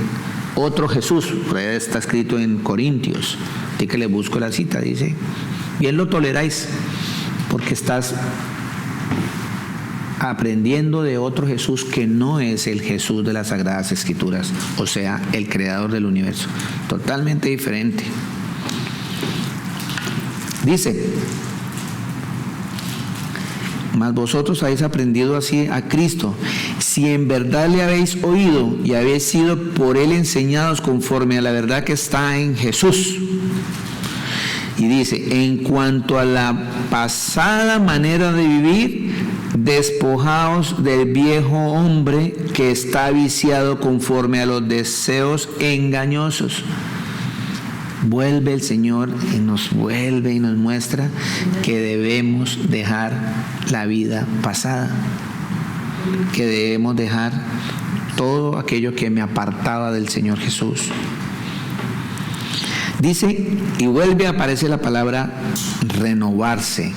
otro Jesús, por ahí está escrito en Corintios, así que le busco la cita, dice, bien lo toleráis, porque estás aprendiendo de otro Jesús que no es el Jesús de las Sagradas Escrituras, o sea, el creador del universo, totalmente diferente. Dice, mas vosotros habéis aprendido así a Cristo, si en verdad le habéis oído y habéis sido por él enseñados conforme a la verdad que está en Jesús. Y dice, en cuanto a la pasada manera de vivir, despojaos del viejo hombre que está viciado conforme a los deseos engañosos. Vuelve el Señor y nos vuelve y nos muestra que debemos dejar la vida pasada, que debemos dejar todo aquello que me apartaba del Señor Jesús. Dice, y vuelve, aparece la palabra renovarse.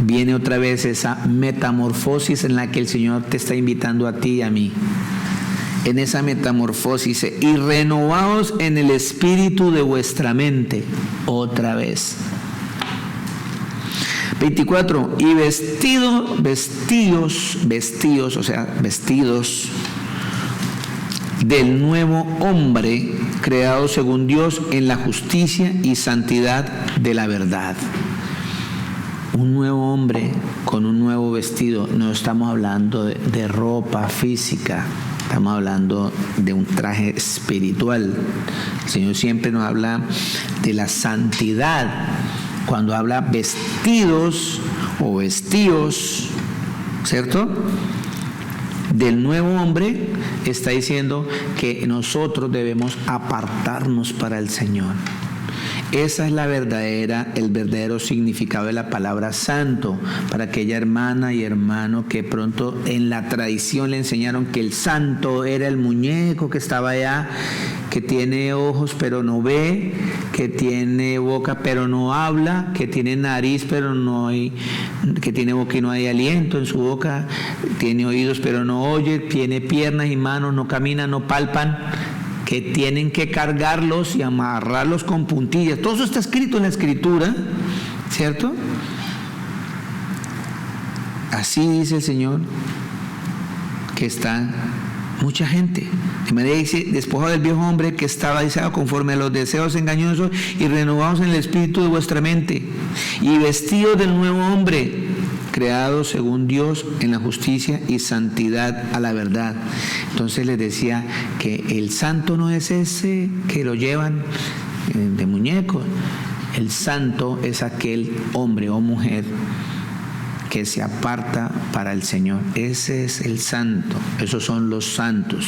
Viene otra vez esa metamorfosis en la que el Señor te está invitando a ti y a mí. En esa metamorfosis, y renovaos en el espíritu de vuestra mente, otra vez. 24, y vestidos, o sea, vestidos del nuevo hombre, creado según Dios en la justicia y santidad de la verdad. Un nuevo hombre con un nuevo vestido. No estamos hablando de ropa física, estamos hablando de un traje espiritual. El Señor siempre nos habla de la santidad. Cuando habla vestidos o vestíos, ¿cierto?, del nuevo hombre, está diciendo que nosotros debemos apartarnos para el Señor. Esa es el verdadero significado de la palabra santo, para aquella hermana y hermano que pronto en la tradición le enseñaron que el santo era el muñeco que estaba allá, que tiene ojos pero no ve, que tiene boca pero no habla, que tiene nariz pero no hay, que tiene boca y no hay aliento en su boca, tiene oídos pero no oye, tiene piernas y manos, no camina, no palpan, que tienen que cargarlos y amarrarlos con puntillas. Todo eso está escrito en la Escritura, ¿cierto? Así dice el Señor que está mucha gente. De manera que dice, despojado del viejo hombre que estaba deseado conforme a los deseos engañosos y renovados en el espíritu de vuestra mente, y vestidos del nuevo hombre, creado según Dios en la justicia y santidad a la verdad. Entonces les decía que el santo no es ese que lo llevan de muñeco. El santo es aquel hombre o mujer que se aparta para el Señor. Ese es el santo. Esos son los santos.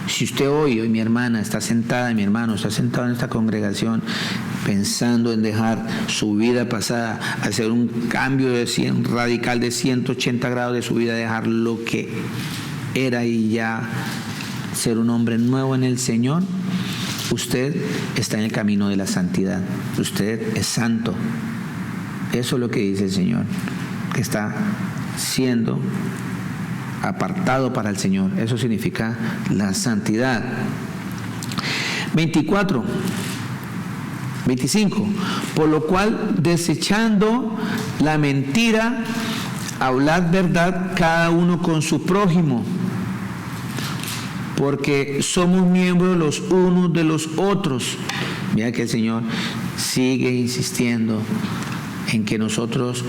Si usted hoy mi hermana está sentada, mi hermano está sentado en esta congregación pensando en dejar su vida pasada, hacer un cambio radical de 180 grados de su vida, dejar lo que era y ya ser un hombre nuevo en el Señor, usted está en el camino de la santidad. Usted es santo. Eso es lo que dice el Señor, que está siendo apartado para el Señor. Eso significa la santidad. 25. Por lo cual, desechando la mentira, hablad verdad cada uno con su prójimo, porque somos miembros los unos de los otros. Mira que el Señor sigue insistiendo en que nosotros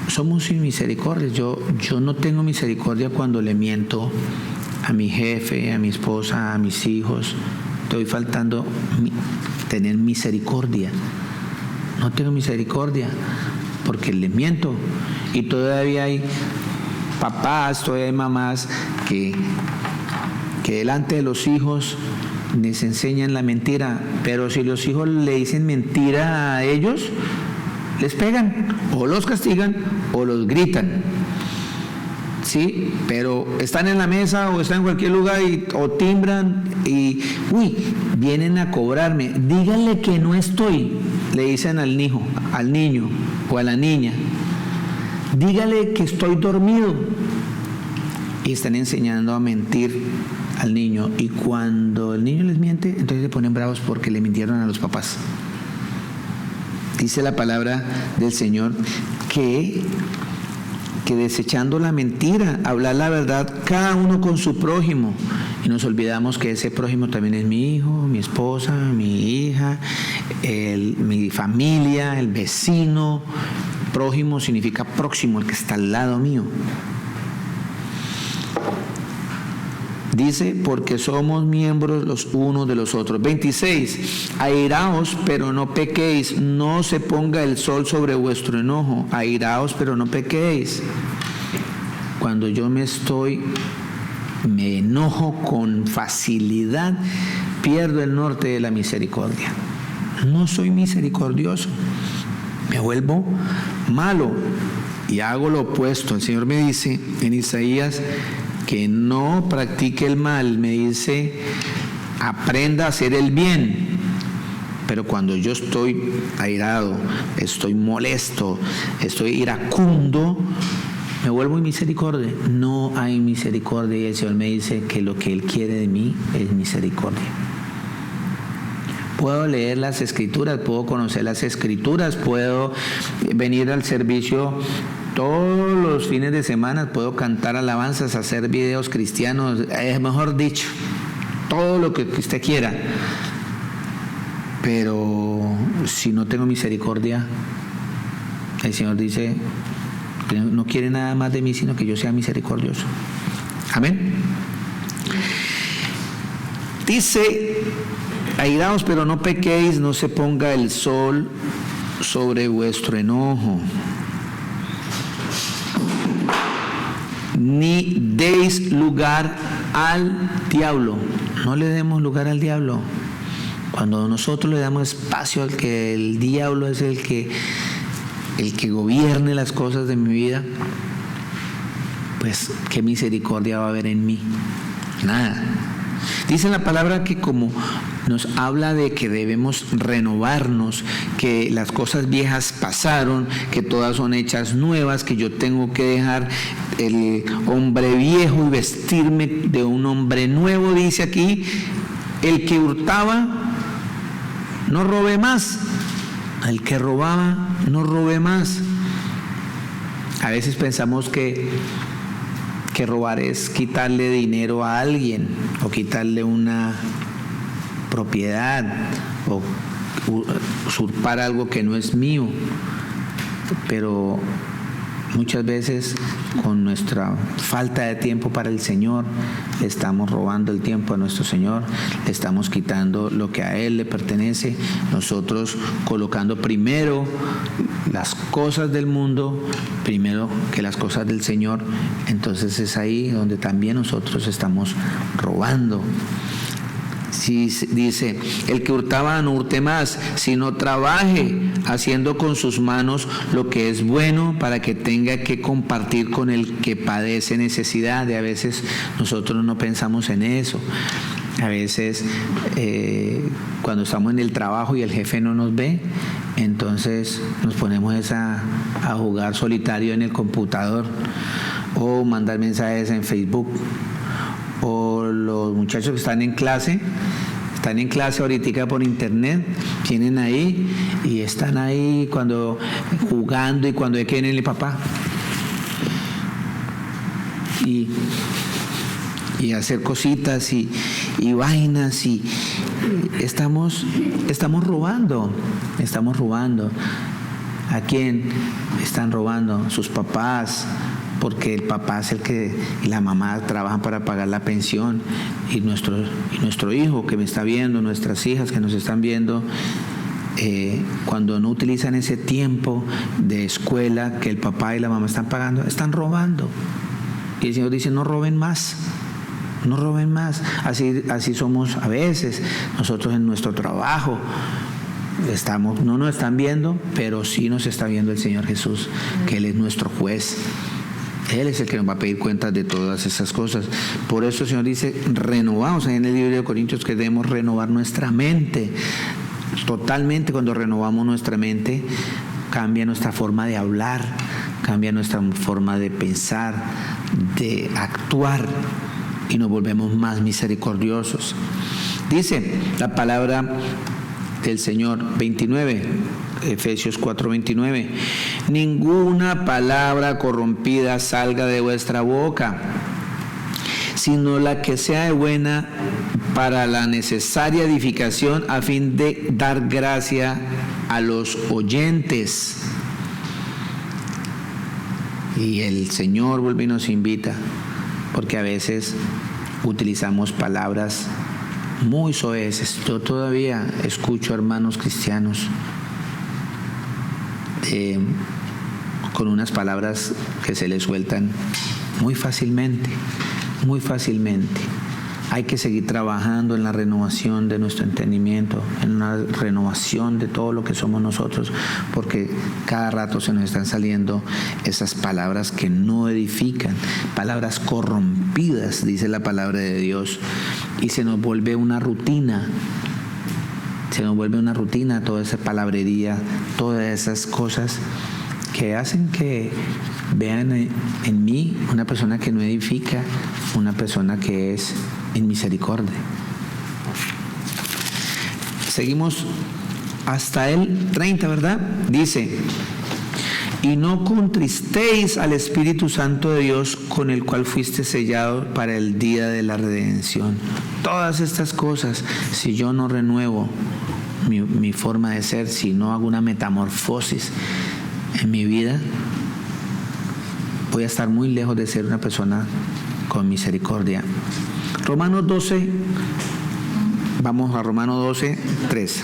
somos sin misericordia. Yo no tengo misericordia cuando le miento a mi jefe, a mi esposa, a mis hijos. Estoy faltando tener misericordia. No tengo misericordia. porque les miento. Y todavía hay papás, todavía hay mamás que delante de los hijos les enseñan la mentira, pero si los hijos le dicen mentira a ellos, les pegan, o los castigan, o los gritan. Sí, pero están en la mesa o están en cualquier lugar o timbran y, vienen a cobrarme. Díganle que no estoy, le dicen al niño o a la niña. Dígale que estoy dormido. Y están enseñando a mentir al niño. Y cuando el niño les miente, entonces se ponen bravos porque le mintieron a los papás. Dice la palabra del Señor que desechando la mentira, hablar la verdad cada uno con su prójimo. Y nos olvidamos que ese prójimo también es mi hijo, mi esposa, mi hija, mi familia, el vecino. Prójimo significa próximo, el que está al lado mío. Dice, porque somos miembros los unos de los otros. 26, airaos, pero no pequéis, no se ponga el sol sobre vuestro enojo. Airaos, pero no pequéis. Cuando yo me enojo con facilidad, pierdo el norte de la misericordia. No soy misericordioso, me vuelvo malo y hago lo opuesto. El Señor me dice en Isaías que no practique el mal, me dice aprenda a hacer el bien. Pero cuando yo estoy airado, estoy molesto, estoy iracundo, me vuelvo inmisericordia. No hay misericordia y el Señor me dice que lo que Él quiere de mí es misericordia. Puedo leer las Escrituras, puedo conocer las Escrituras, puedo venir al servicio todos los fines de semana, puedo cantar alabanzas, hacer videos cristianos, mejor dicho, todo lo que usted quiera. Pero si no tengo misericordia, el Señor dice, no quiere nada más de mí, sino que yo sea misericordioso. Amén. Dice, airaos, pero no pequéis, no se ponga el sol sobre vuestro enojo. Ni deis lugar al diablo. No le demos lugar al diablo. Cuando nosotros le damos espacio al que el diablo es el que gobierne las cosas de mi vida, pues qué misericordia va a haber en mí. Nada. Dice la palabra que como nos habla de que debemos renovarnos, que las cosas viejas pasaron, que todas son hechas nuevas, que yo tengo que dejar el hombre viejo y vestirme de un hombre nuevo. Dice aquí, el que hurtaba, no robe más. El que robaba, no robe más. A veces pensamos que robar es quitarle dinero a alguien o quitarle una propiedad o usurpar algo que no es mío, pero muchas veces con nuestra falta de tiempo para el Señor le estamos robando el tiempo a nuestro Señor, le estamos quitando lo que a Él le pertenece, nosotros colocando primero las cosas del mundo primero que las cosas del Señor. Entonces es ahí donde también nosotros estamos robando. Sí, dice, el que hurtaba no hurte más, sino trabaje haciendo con sus manos lo que es bueno para que tenga que compartir con el que padece necesidad. Y a veces nosotros no pensamos en eso. A veces cuando estamos en el trabajo y el jefe no nos ve, entonces nos ponemos a jugar solitario en el computador o mandar mensajes en Facebook. O los muchachos que están en clase ahorita por internet, tienen ahí y están ahí cuando jugando y cuando hay que viene el papá y hacer cositas y vainas y estamos robando. ¿A quién están robando? Sus papás, porque el papá es el que y la mamá trabajan para pagar la pensión, y nuestro hijo que me está viendo, nuestras hijas que nos están viendo, cuando no utilizan ese tiempo de escuela que el papá y la mamá están pagando, están robando. Y el Señor dice, no roben más. No roben más. Así somos a veces. Nosotros en nuestro trabajo no nos están viendo, pero sí nos está viendo el Señor Jesús, que Él es nuestro juez. Él es el que nos va a pedir cuentas de todas esas cosas. Por eso el Señor dice, renovamos en el libro de Corintios que debemos renovar nuestra mente. Totalmente, cuando renovamos nuestra mente, cambia nuestra forma de hablar, cambia nuestra forma de pensar, de actuar, y nos volvemos más misericordiosos. Dice la palabra del Señor 29, Efesios 4:29, ninguna palabra corrompida salga de vuestra boca, sino la que sea buena para la necesaria edificación, a fin de dar gracia a los oyentes. Y el Señor vuelve y nos invita, porque a veces utilizamos palabras muy soeces. Yo todavía escucho hermanos cristianos con unas palabras que se les sueltan muy fácilmente, muy fácilmente. Hay que seguir trabajando en la renovación de nuestro entendimiento, en la renovación de todo lo que somos nosotros, porque cada rato se nos están saliendo esas palabras que no edifican, palabras corrompidas, dice la palabra de Dios, y se nos vuelve una rutina. Se nos vuelve una rutina toda esa palabrería, todas esas cosas que hacen que vean en mí una persona que no edifica, una persona que es en misericordia. Seguimos hasta el 30, ¿verdad? Dice, y no contristéis al Espíritu Santo de Dios, con el cual fuiste sellado para el día de la redención. Todas estas cosas, si yo no renuevo mi forma de ser, si no hago una metamorfosis en mi vida, voy a estar muy lejos de ser una persona con misericordia. Romanos 12, vamos a Romanos 12, 3.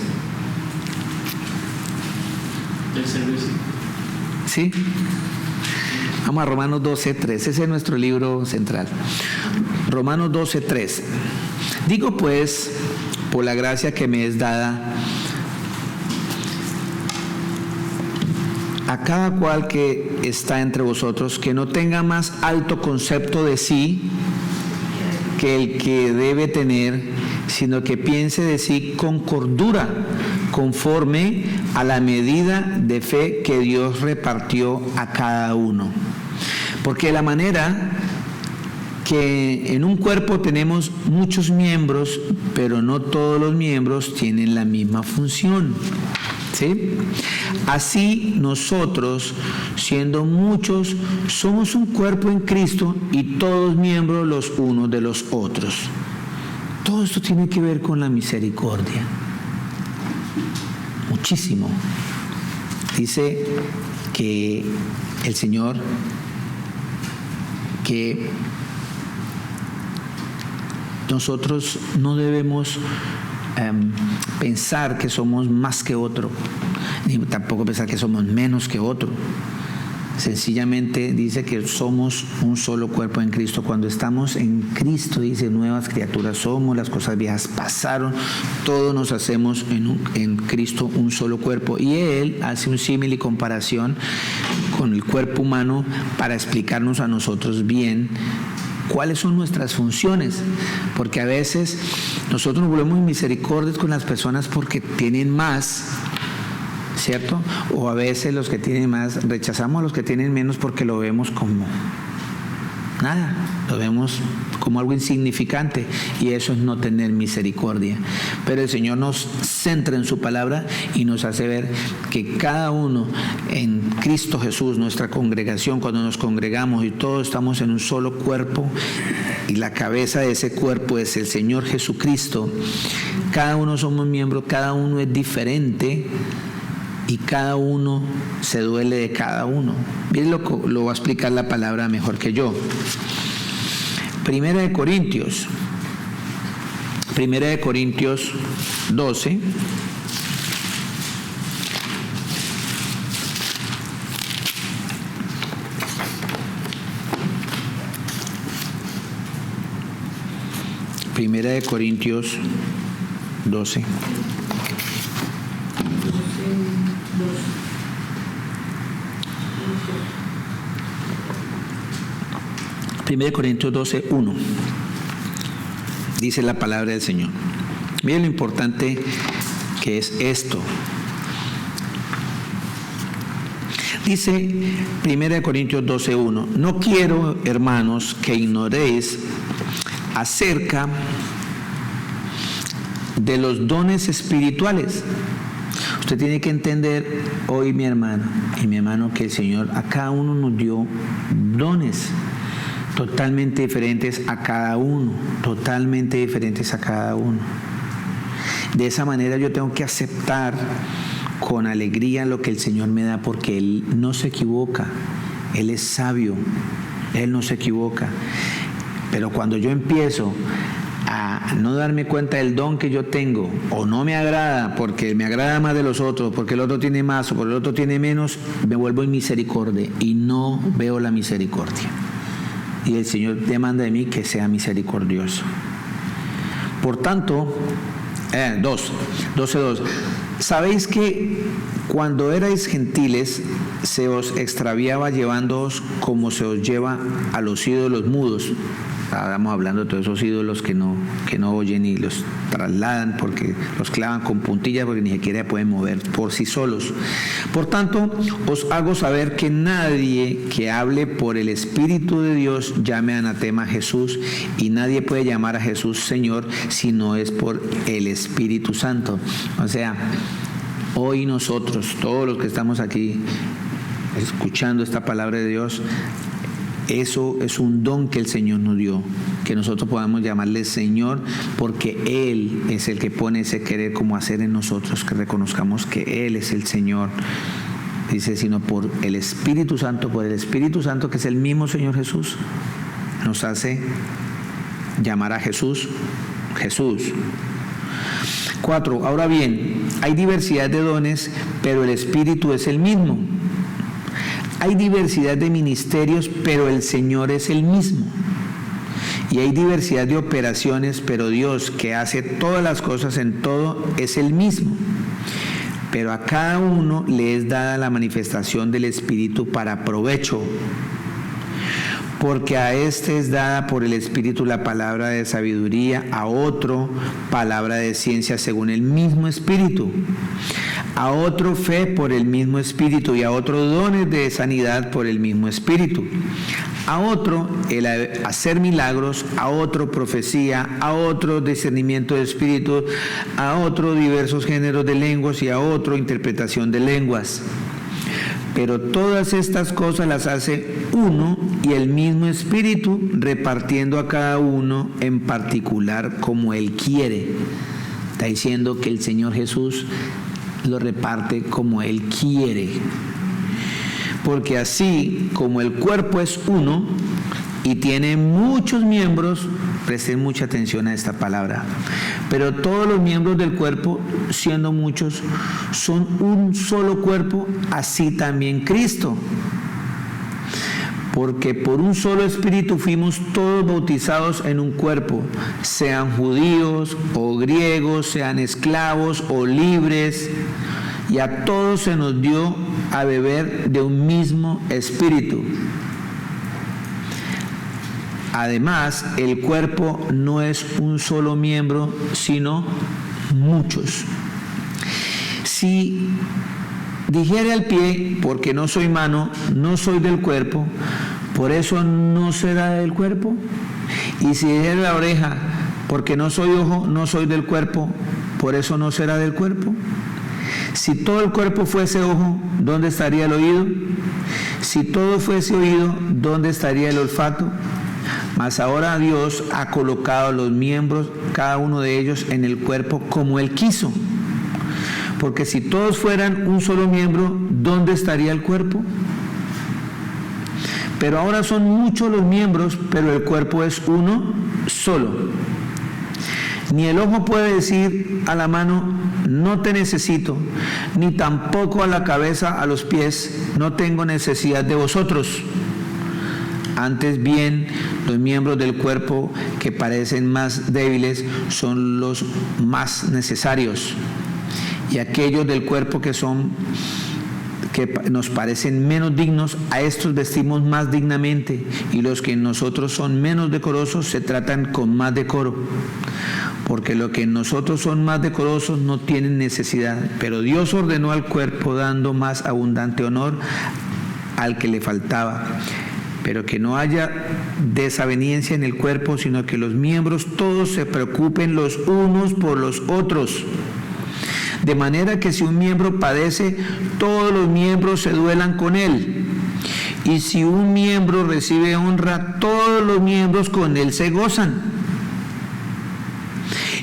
¿Sí? Vamos a Romanos 12, 3. Ese es nuestro libro central. Romanos 12, 3. Digo pues, por la gracia que me es dada, a cada cual que está entre vosotros, que no tenga más alto concepto de sí que el que debe tener, sino que piense de sí con cordura, conforme a la medida de fe que Dios repartió a cada uno. Porque de la manera que en un cuerpo tenemos muchos miembros, pero no todos los miembros tienen la misma función. ¿Sí? Así nosotros, siendo muchos, somos un cuerpo en Cristo y todos miembros los unos de los otros. Todo esto tiene que ver con la misericordia. Muchísimo. Dice que el Señor, que nosotros no debemos pensar que somos más que otro, ni tampoco pensar que somos menos que otro. Sencillamente dice que somos un solo cuerpo en Cristo. Cuando estamos en Cristo, dice, nuevas criaturas somos, las cosas viejas pasaron, todos nos hacemos en Cristo un solo cuerpo. Y Él hace un símil y comparación con el cuerpo humano para explicarnos a nosotros bien cuáles son nuestras funciones, porque a veces nosotros nos volvemos misericordios con las personas porque tienen más, ¿cierto? O a veces los que tienen más rechazamos a los que tienen menos porque lo vemos como nada, lo vemos como algo insignificante, y eso es no tener misericordia. Pero el Señor nos centra en su palabra y nos hace ver que cada uno en Cristo Jesús, nuestra congregación, cuando nos congregamos y todos estamos en un solo cuerpo, y la cabeza de ese cuerpo es el Señor Jesucristo, cada uno somos miembros, cada uno es diferente, y cada uno se duele de cada uno. Bien, lo va a explicar la palabra mejor que yo. Primera de Corintios 12. Primera de Corintios 12. Primera de Corintios 12, 1. Dice la palabra del Señor. Miren lo importante que es esto. Dice 1 Corintios 12:1, no quiero, hermanos, que ignoréis acerca de los dones espirituales. Usted tiene que entender hoy, mi hermano y mi hermano, que el Señor a cada uno nos dio dones totalmente diferentes a cada uno, totalmente diferentes a cada uno. De esa manera yo tengo que aceptar con alegría lo que el Señor me da, porque Él no se equivoca, Él es sabio, Él no se equivoca. Pero cuando yo empiezo a no darme cuenta del don que yo tengo, o no me agrada porque me agrada más de los otros, porque el otro tiene más o porque el otro tiene menos, me vuelvo inmisericordia y no veo la misericordia. Y el Señor demanda de mí que sea misericordioso. Por tanto, 12:2. ¿Sabéis que cuando erais gentiles se os extraviaba llevándoos como se os lleva a los ídolos mudos? Estábamos hablando de todos esos ídolos que no oyen y los trasladan porque los clavan con puntillas porque ni siquiera pueden mover por sí solos. Por tanto, os hago saber que nadie que hable por el Espíritu de Dios llame anatema a Jesús, y nadie puede llamar a Jesús Señor si no es por el Espíritu Santo. O sea, hoy nosotros, todos los que estamos aquí escuchando esta palabra de Dios, eso es un don que el Señor nos dio, que nosotros podamos llamarle Señor, porque Él es el que pone ese querer como hacer en nosotros, que reconozcamos que Él es el Señor. Dice, sino por el Espíritu Santo, que es el mismo Señor Jesús, nos hace llamar a Jesús, Jesús. 4. Ahora bien, hay diversidad de dones, pero el Espíritu es el mismo. Hay diversidad de ministerios, pero el Señor es el mismo. Y hay diversidad de operaciones, pero Dios, que hace todas las cosas en todo, es el mismo. Pero a cada uno le es dada la manifestación del Espíritu para provecho. Porque a este es dada por el Espíritu la palabra de sabiduría, a otro palabra de ciencia según el mismo Espíritu, a otro fe por el mismo Espíritu, y a otro dones de sanidad por el mismo Espíritu, a otro el hacer milagros, a otro profecía, a otro discernimiento de espíritus, a otro diversos géneros de lenguas, y a otro interpretación de lenguas. Pero todas estas cosas las hace uno y el mismo Espíritu, repartiendo a cada uno en particular como Él quiere. Está diciendo que el Señor Jesús lo reparte como Él quiere. Porque así como el cuerpo es uno y tiene muchos miembros, presten mucha atención a esta palabra, pero todos los miembros del cuerpo, siendo muchos, son un solo cuerpo, así también Cristo. Porque por un solo Espíritu fuimos todos bautizados en un cuerpo, sean judíos o griegos, sean esclavos o libres, y a todos se nos dio a beber de un mismo Espíritu. Además, el cuerpo no es un solo miembro, sino muchos. Si dijere al pie, porque no soy mano, no soy del cuerpo, por eso no será del cuerpo. Y si dijere la oreja, porque no soy ojo, no soy del cuerpo, por eso no será del cuerpo. Si todo el cuerpo fuese ojo, ¿dónde estaría el oído? Si todo fuese oído, ¿dónde estaría el olfato? Mas ahora Dios ha colocado los miembros, cada uno de ellos, en el cuerpo como Él quiso. Porque si todos fueran un solo miembro, ¿dónde estaría el cuerpo? Pero ahora son muchos los miembros, pero el cuerpo es uno solo. Ni el ojo puede decir a la mano, no te necesito, ni tampoco a la cabeza, a los pies, no tengo necesidad de vosotros. Antes bien, los miembros del cuerpo que parecen más débiles son los más necesarios, y aquellos del cuerpo que nos parecen menos dignos, a estos vestimos más dignamente, y los que en nosotros son menos decorosos se tratan con más decoro. Porque los que en nosotros son más decorosos no tienen necesidad, pero Dios ordenó al cuerpo dando más abundante honor al que le faltaba. Pero que no haya desaveniencia en el cuerpo, sino que los miembros todos se preocupen los unos por los otros. De manera que si un miembro padece, todos los miembros se duelan con él. Y si un miembro recibe honra, todos los miembros con él se gozan.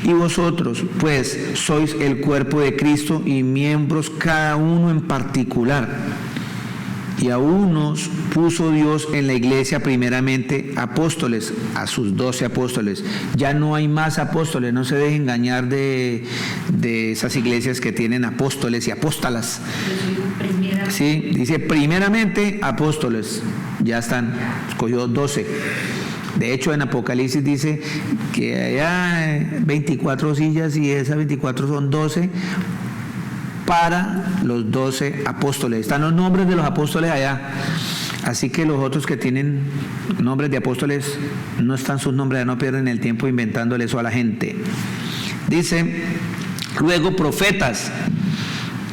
Y vosotros, pues, sois el cuerpo de Cristo y miembros cada uno en particular. Y a unos puso Dios en la iglesia primeramente apóstoles, a sus 12 apóstoles. Ya no hay más apóstoles, no se dejen engañar de esas iglesias que tienen apóstoles y apóstalas. Sí, dice primeramente apóstoles, ya están, escogió 12. De hecho, en Apocalipsis dice que hay 24 sillas y esas 24 son 12 para los 12 apóstoles. Están los nombres de los apóstoles allá. Así que los otros que tienen nombres de apóstoles, no están sus nombres, no pierden el tiempo inventándole eso a la gente. Dice, luego profetas.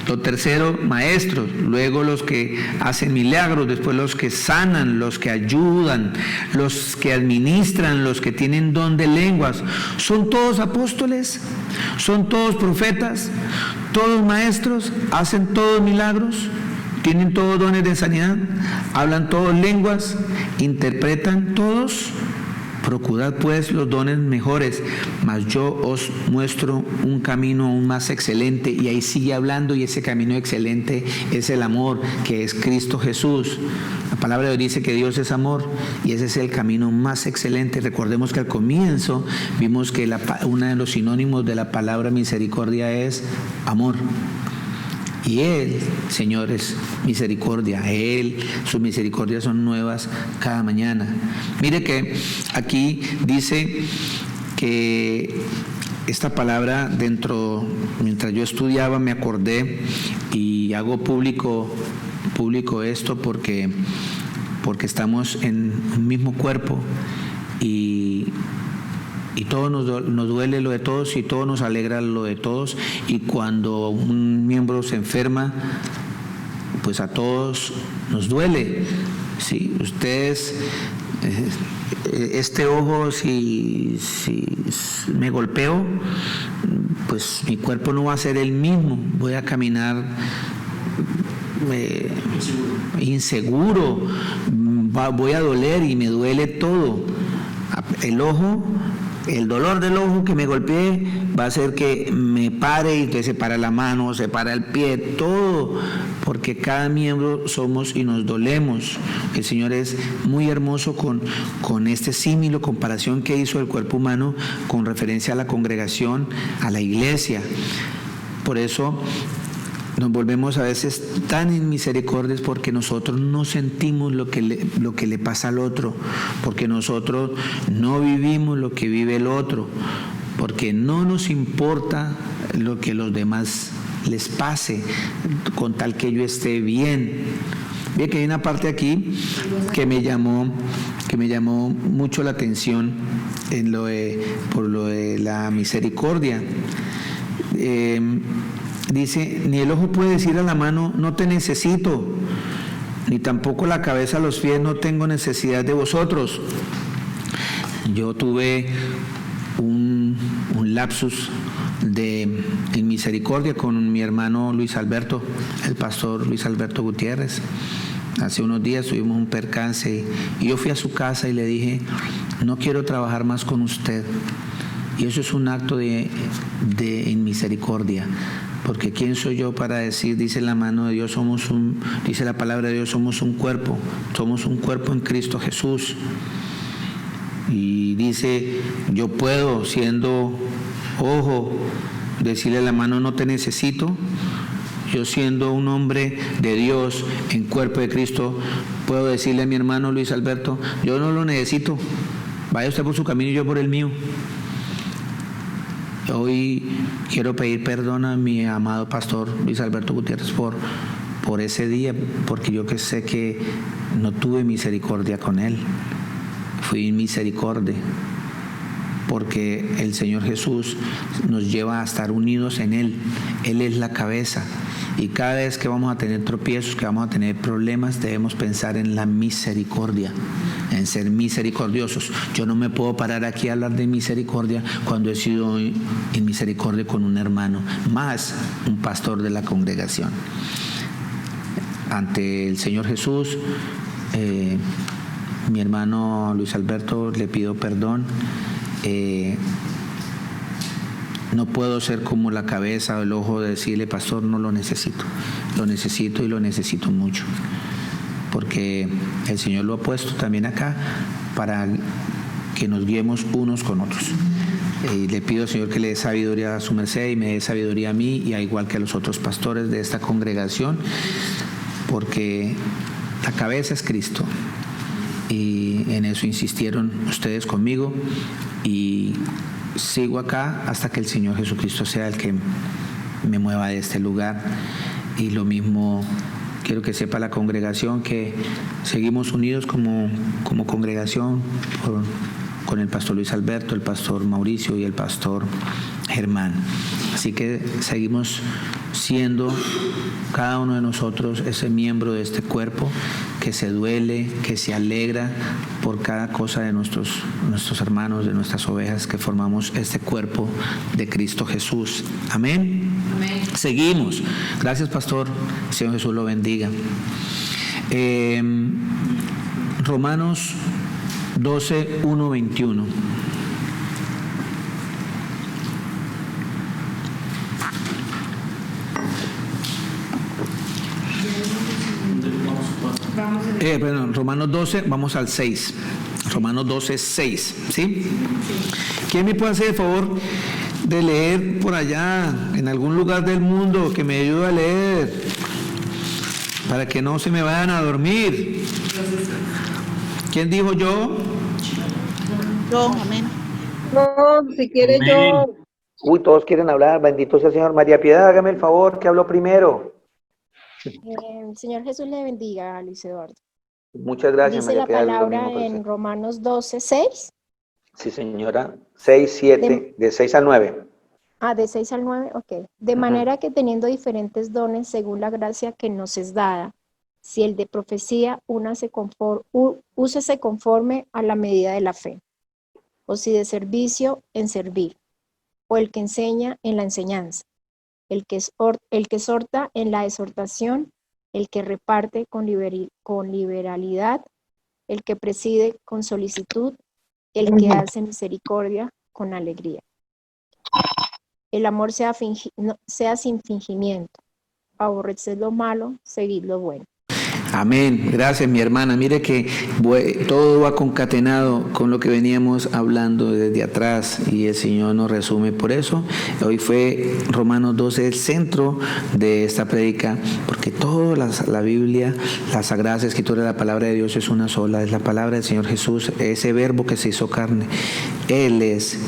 Lo tercero, maestros, luego los que hacen milagros, después los que sanan, los que ayudan, los que administran, los que tienen don de lenguas. ¿Son todos apóstoles? ¿Son todos profetas? ¿Todos maestros? ¿Hacen todos milagros? ¿Tienen todos dones de sanidad? ¿Hablan todos lenguas? ¿Interpretan todos? Procurad pues los dones mejores, mas yo os muestro un camino aún más excelente. Y ahí sigue hablando, y ese camino excelente es el amor, que es Cristo Jesús. La palabra de Dios dice que Dios es amor, y ese es el camino más excelente. Recordemos que al comienzo vimos que uno de los sinónimos de la palabra misericordia es amor. Y Él, Señor, es misericordia. Él, sus misericordias son nuevas cada mañana. Mire que aquí dice que esta palabra mientras yo estudiaba me acordé, y hago público esto porque estamos en un mismo cuerpo, y todo nos duele lo de todos, y todo nos alegra lo de todos. Y cuando un miembro se enferma, pues a todos nos duele. ¿Sí? Ustedes, este ojo, si me golpeo, pues mi cuerpo no va a ser el mismo. Voy a caminar inseguro, voy a doler, y me duele todo. El ojo, el dolor del ojo que me golpeé va a hacer que me pare, y entonces se para la mano, se para el pie, todo, porque cada miembro somos y nos dolemos. El Señor es muy hermoso con este símil o comparación que hizo el cuerpo humano con referencia a la congregación, a la iglesia. Por eso nos volvemos a veces tan inmisericordias, porque nosotros no sentimos lo que le pasa al otro, porque nosotros no vivimos lo que vive el otro, porque no nos importa lo que los demás les pase, con tal que yo esté bien. Bien, que hay una parte aquí que me llamó mucho la atención por lo de la misericordia. Dice, ni el ojo puede decir a la mano, no te necesito, ni tampoco la cabeza a los pies, no tengo necesidad de vosotros. Yo tuve un lapsus en misericordia con mi hermano Luis Alberto, el pastor Luis Alberto Gutiérrez. Hace unos días tuvimos un percance, y yo fui a su casa y le dije, no quiero trabajar más con usted. Y eso es un acto de misericordia. Porque ¿quién soy yo para decir? Dice la mano de Dios, dice la palabra de Dios, somos un cuerpo en Cristo Jesús. Y dice, yo puedo, siendo ojo, decirle a la mano, no te necesito, yo siendo un hombre de Dios en cuerpo de Cristo, puedo decirle a mi hermano Luis Alberto, yo no lo necesito, vaya usted por su camino y yo por el mío. Hoy quiero pedir perdón a mi amado pastor Luis Alberto Gutiérrez por ese día, porque yo que sé que no tuve misericordia con él, fui misericordia, porque el Señor Jesús nos lleva a estar unidos en Él. Él es la cabeza. Y cada vez que vamos a tener tropiezos, que vamos a tener problemas, debemos pensar en la misericordia, en ser misericordiosos. Yo no me puedo parar aquí a hablar de misericordia cuando he sido en misericordia con un hermano, más un pastor de la congregación. Ante el Señor Jesús, mi hermano Luis Alberto, le pido perdón. No puedo ser como la cabeza o el ojo de decirle, pastor, no lo necesito y lo necesito mucho, porque el Señor lo ha puesto también acá para que nos guiemos unos con otros. Le pido al Señor que le dé sabiduría a su merced y me dé sabiduría a mí, y a igual que a los otros pastores de esta congregación, porque la cabeza es Cristo. Y en eso insistieron ustedes conmigo, y sigo acá hasta que el Señor Jesucristo sea el que me mueva de este lugar. Y lo mismo quiero que sepa la congregación, que seguimos unidos como congregación con el pastor Luis Alberto, el pastor Mauricio y el pastor Germán. Así que seguimos siendo cada uno de nosotros ese miembro de este cuerpo que se duele, que se alegra por cada cosa de nuestros hermanos, de nuestras ovejas, que formamos este cuerpo de Cristo Jesús. Amén. Amén. Seguimos. Gracias, pastor. Señor Jesús lo bendiga. Romanos 12, 1, 21. Romanos 12, vamos al 6. Romanos 12, 6. ¿Sí? ¿Quién me puede hacer el favor de leer por allá, en algún lugar del mundo, que me ayude a leer, para que no se me vayan a dormir? ¿Quién dijo yo? Yo, amén. No, si quiere Amén. yo. Uy, todos quieren hablar. Bendito sea el Señor. María Piedad, hágame el favor, que habló primero. Señor Jesús le bendiga a Luis Eduardo. Muchas gracias, Dice María la Piedad. palabra en Romanos 12, 6. Sí, señora. 6, 7, de 6 al 9. De 6 al 9, ok. De manera que teniendo diferentes dones según la gracia que nos es dada, si el de profecía, úsese conforme a la medida de la fe, o si de servicio, en servir, o el que enseña, en la enseñanza, el que exhorta, en la exhortación, el que reparte con liberalidad, el que preside con solicitud, el que hace misericordia con alegría. El amor sea sin fingimiento, aborreced lo malo, seguid lo bueno. Amén. Gracias, mi hermana. Mire que todo va concatenado con lo que veníamos hablando desde atrás, y el Señor nos resume. Por eso hoy fue Romanos 12 el centro de esta prédica, porque toda la Biblia, las Sagradas Escrituras, la palabra de Dios es una sola, es la palabra del Señor Jesús, ese verbo que se hizo carne. Él es,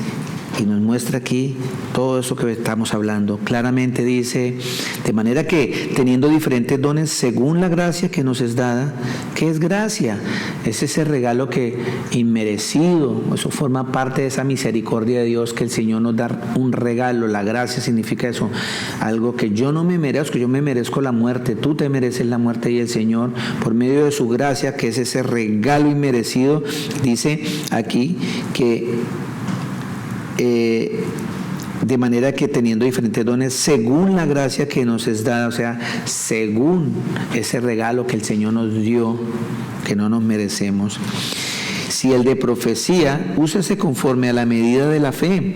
y nos muestra aquí todo eso que estamos hablando. Claramente dice, de manera que teniendo diferentes dones según la gracia que nos es dada. ¿Qué es gracia? Es ese regalo que inmerecido, eso forma parte de esa misericordia de Dios, que el Señor nos da un regalo. La gracia significa eso, algo que yo no me merezco. Yo me merezco la muerte, tú te mereces la muerte, y el Señor, por medio de su gracia, que es ese regalo inmerecido, dice aquí que de manera que teniendo diferentes dones según la gracia que nos es dada, o sea, según ese regalo que el Señor nos dio, que no nos merecemos. Si el de profecía, úsese conforme a la medida de la fe,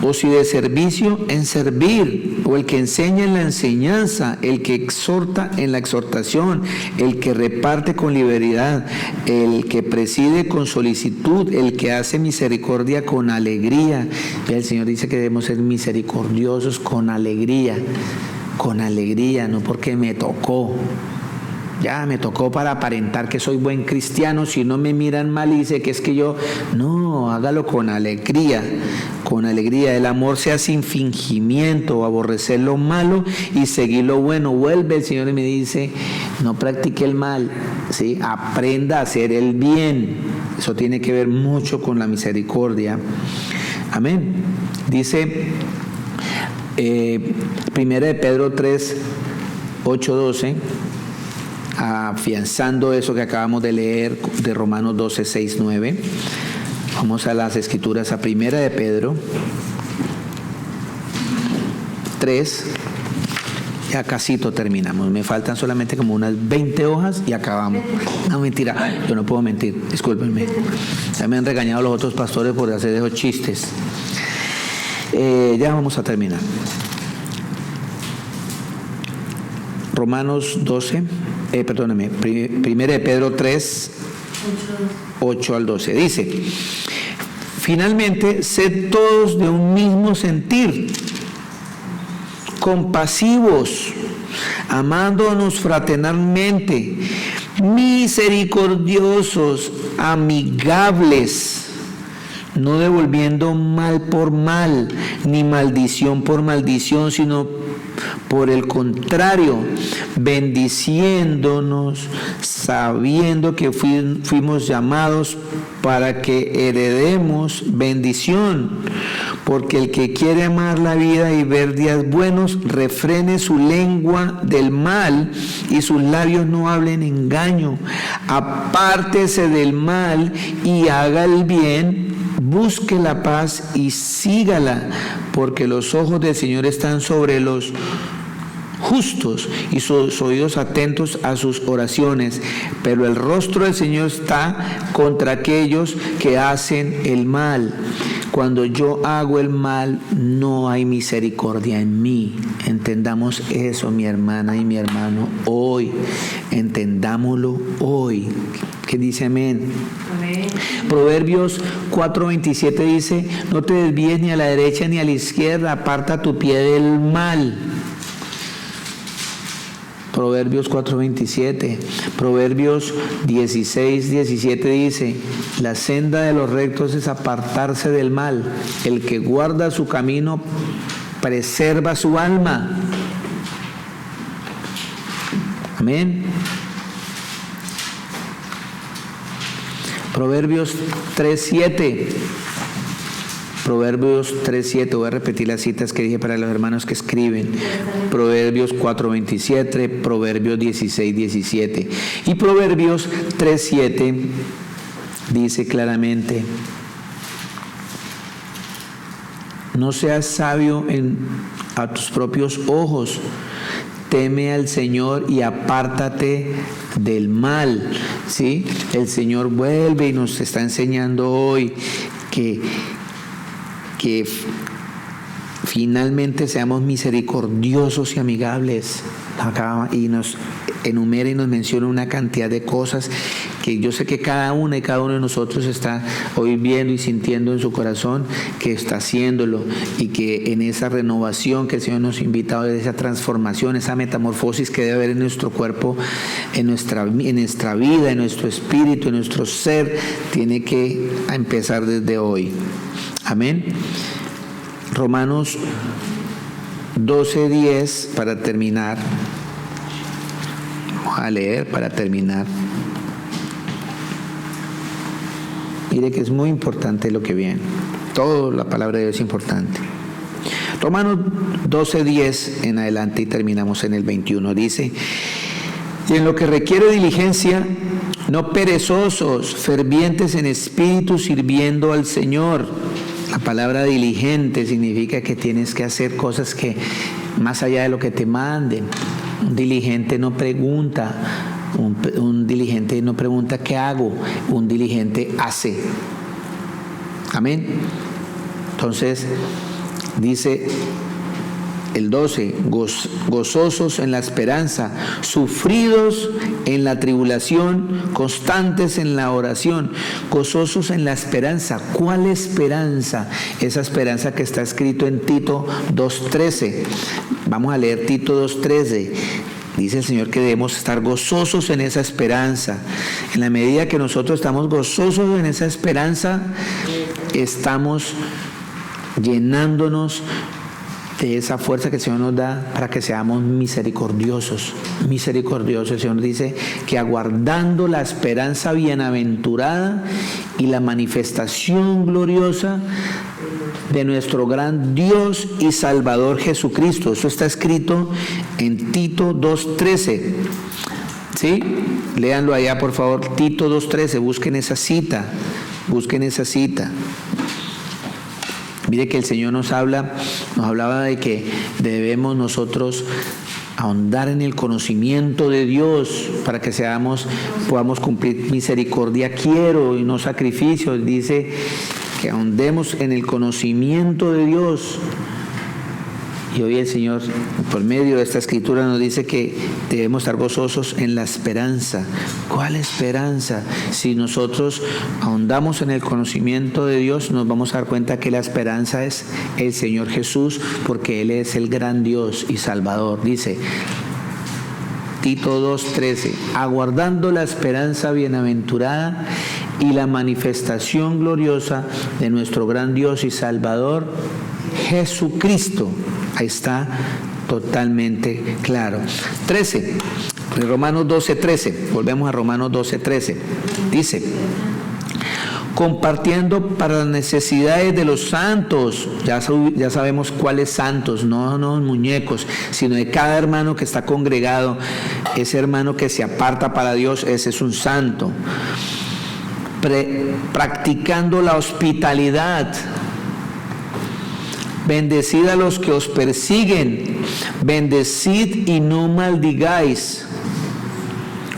o si de servicio, en servir, o el que enseña en la enseñanza, el que exhorta en la exhortación, el que reparte con liberalidad, el que preside con solicitud, el que hace misericordia con alegría. El Señor dice que debemos ser misericordiosos con alegría. con alegría, no porque me tocó. Ya me tocó para aparentar que soy buen cristiano. Si no me miran mal y dice que es que yo... No, hágalo con alegría. Con alegría. El amor sea sin fingimiento, aborrecer lo malo y seguir lo bueno. Vuelve el Señor y me dice, no practique el mal, ¿sí? Aprenda a hacer el bien. Eso tiene que ver mucho con la misericordia. Amén. Dice 1 de Pedro 3, 8, 12... afianzando eso que acabamos de leer de Romanos 12, 6, 9. Vamos a las escrituras, a 1 de Pedro 3. Ya casito terminamos. Me faltan solamente como unas 20 hojas y acabamos. No, mentira. Ay, yo no puedo mentir. Discúlpenme. Ya me han regañado los otros pastores por hacer esos chistes. Ya vamos a terminar. Romanos 12, perdóname, 1 de Pedro 3, 8 al 12. Dice, finalmente, sed todos de un mismo sentir, compasivos, amándonos fraternalmente, misericordiosos, amigables, no devolviendo mal por mal, ni maldición por maldición, sino por el contrario, bendiciéndonos, sabiendo que fuimos llamados para que heredemos bendición. Porque el que quiere amar la vida y ver días buenos, refrene su lengua del mal y sus labios no hablen engaño. Apártese del mal y haga el bien. Busque la paz y sígala, porque los ojos del Señor están sobre los justos y sus oídos atentos a sus oraciones, pero el rostro del Señor está contra aquellos que hacen el mal. Cuando yo hago el mal, no hay misericordia en mí. Entendamos eso, mi hermana y mi hermano, hoy. Entendámoslo hoy. ¿Qué dice amén? Amén. Proverbios 4:27 dice, no te desvíes ni a la derecha ni a la izquierda, aparta tu pie del mal. Proverbios 4:27. Proverbios 16:17 dice, la senda de los rectos es apartarse del mal. El que guarda su camino preserva su alma. Amén. Proverbios 3:7. Proverbios 3:7, voy a repetir las citas que dije para los hermanos que escriben. Proverbios 4:27, Proverbios 16:17. Y Proverbios 3:7 dice claramente, no seas sabio a tus propios ojos, teme al Señor y apártate del mal. ¿Sí? El Señor vuelve y nos está enseñando hoy que finalmente seamos misericordiosos y amigables. Acá y nos enumera y nos menciona una cantidad de cosas que yo sé que cada una y cada uno de nosotros está hoy viendo y sintiendo en su corazón que está haciéndolo, y que en esa renovación que el Señor nos ha invitado, de esa transformación, esa metamorfosis que debe haber en nuestro cuerpo, en nuestra vida, en nuestro espíritu, en nuestro ser, tiene que empezar desde hoy. Amén. Romanos 12:10 para terminar. Vamos a leer para terminar. Mire que es muy importante lo que viene. Toda la palabra de Dios es importante. Romanos 12:10 en adelante y terminamos en el 21. Dice, y en lo que requiere diligencia, no perezosos, fervientes en espíritu, sirviendo al Señor. La palabra diligente significa que tienes que hacer cosas que más allá de lo que te manden. Un diligente no pregunta, un diligente no pregunta qué hago, un diligente hace. Amén. Entonces, dice el 12, gozosos en la esperanza, sufridos en la tribulación, constantes en la oración, gozosos en la esperanza. ¿Cuál esperanza? Esa esperanza que está escrito en Tito 2:13. Vamos a leer Tito 2:13. Dice el Señor que debemos estar gozosos en esa esperanza. En la medida que nosotros estamos gozosos en esa esperanza, estamos llenándonos de esa fuerza que el Señor nos da para que seamos misericordiosos. Misericordiosos. El Señor dice que aguardando la esperanza bienaventurada y la manifestación gloriosa de nuestro gran Dios y Salvador Jesucristo. Eso está escrito en Tito 2:13. ¿Sí? Léanlo allá, por favor. Tito 2:13. Busquen esa cita. Busquen esa cita. Mire que el Señor nos hablaba de que debemos nosotros ahondar en el conocimiento de Dios para que podamos cumplir misericordia quiero y no sacrificios. Dice que ahondemos en el conocimiento de Dios. Y hoy el Señor, por medio de esta escritura, nos dice que debemos estar gozosos en la esperanza. ¿Cuál esperanza? Si nosotros ahondamos en el conocimiento de Dios, nos vamos a dar cuenta que la esperanza es el Señor Jesús, porque Él es el gran Dios y Salvador. Dice Tito 2:13, aguardando la esperanza bienaventurada y la manifestación gloriosa de nuestro gran Dios y Salvador, Jesucristo. Ahí está totalmente claro. 13, Romanos 12:13, volvemos a Romanos 12:13. Dice, compartiendo para las necesidades de los santos, ya sabemos cuáles santos, no muñecos, sino de cada hermano que está congregado, ese hermano que se aparta para Dios, ese es un santo. Practicando la hospitalidad. Bendecid a los que os persiguen, bendecid y no maldigáis.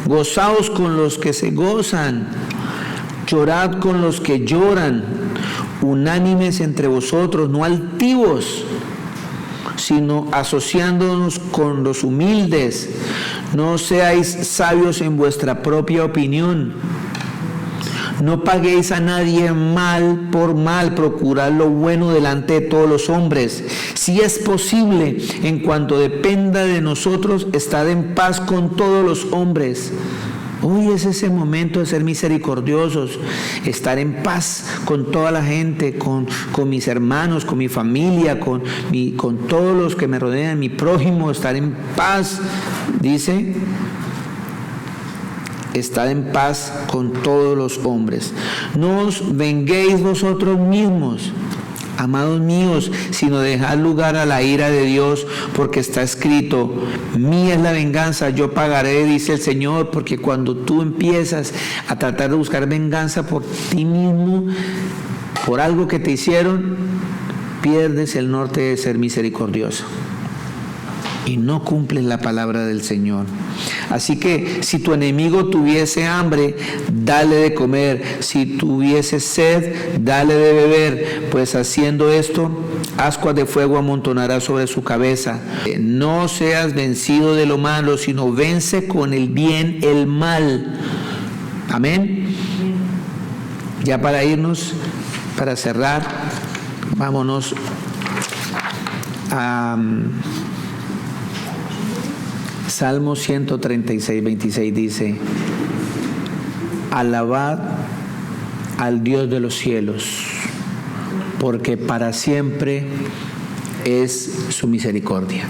Gozaos con los que se gozan, llorad con los que lloran, unánimes entre vosotros, no altivos, sino asociándonos con los humildes. No seáis sabios en vuestra propia opinión. No paguéis a nadie mal por mal, procurad lo bueno delante de todos los hombres. Si es posible, en cuanto dependa de nosotros, estad en paz con todos los hombres. Hoy es ese momento de ser misericordiosos, estar en paz con toda la gente, con mis hermanos, con mi familia, con todos los que me rodean, mi prójimo, estar en paz, dice. Estad en paz con todos los hombres. No os venguéis vosotros mismos, amados míos, sino dejad lugar a la ira de Dios, porque está escrito, mía es la venganza, yo pagaré, dice el Señor. Porque cuando tú empiezas a tratar de buscar venganza por ti mismo, por algo que te hicieron, pierdes el norte de ser misericordioso y no cumples la palabra del Señor. Así que si tu enemigo tuviese hambre, dale de comer; si tuviese sed, dale de beber, pues haciendo esto, ascuas de fuego amontonará sobre su cabeza. No seas vencido de lo malo, sino vence con el bien el mal. Amén. Ya para irnos, para cerrar, vámonos a Salmo 136, 26 dice, alabad al Dios de los cielos, porque para siempre es su misericordia.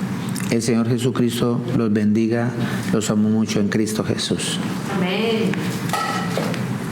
El Señor Jesucristo los bendiga, los amo mucho en Cristo Jesús. Amén.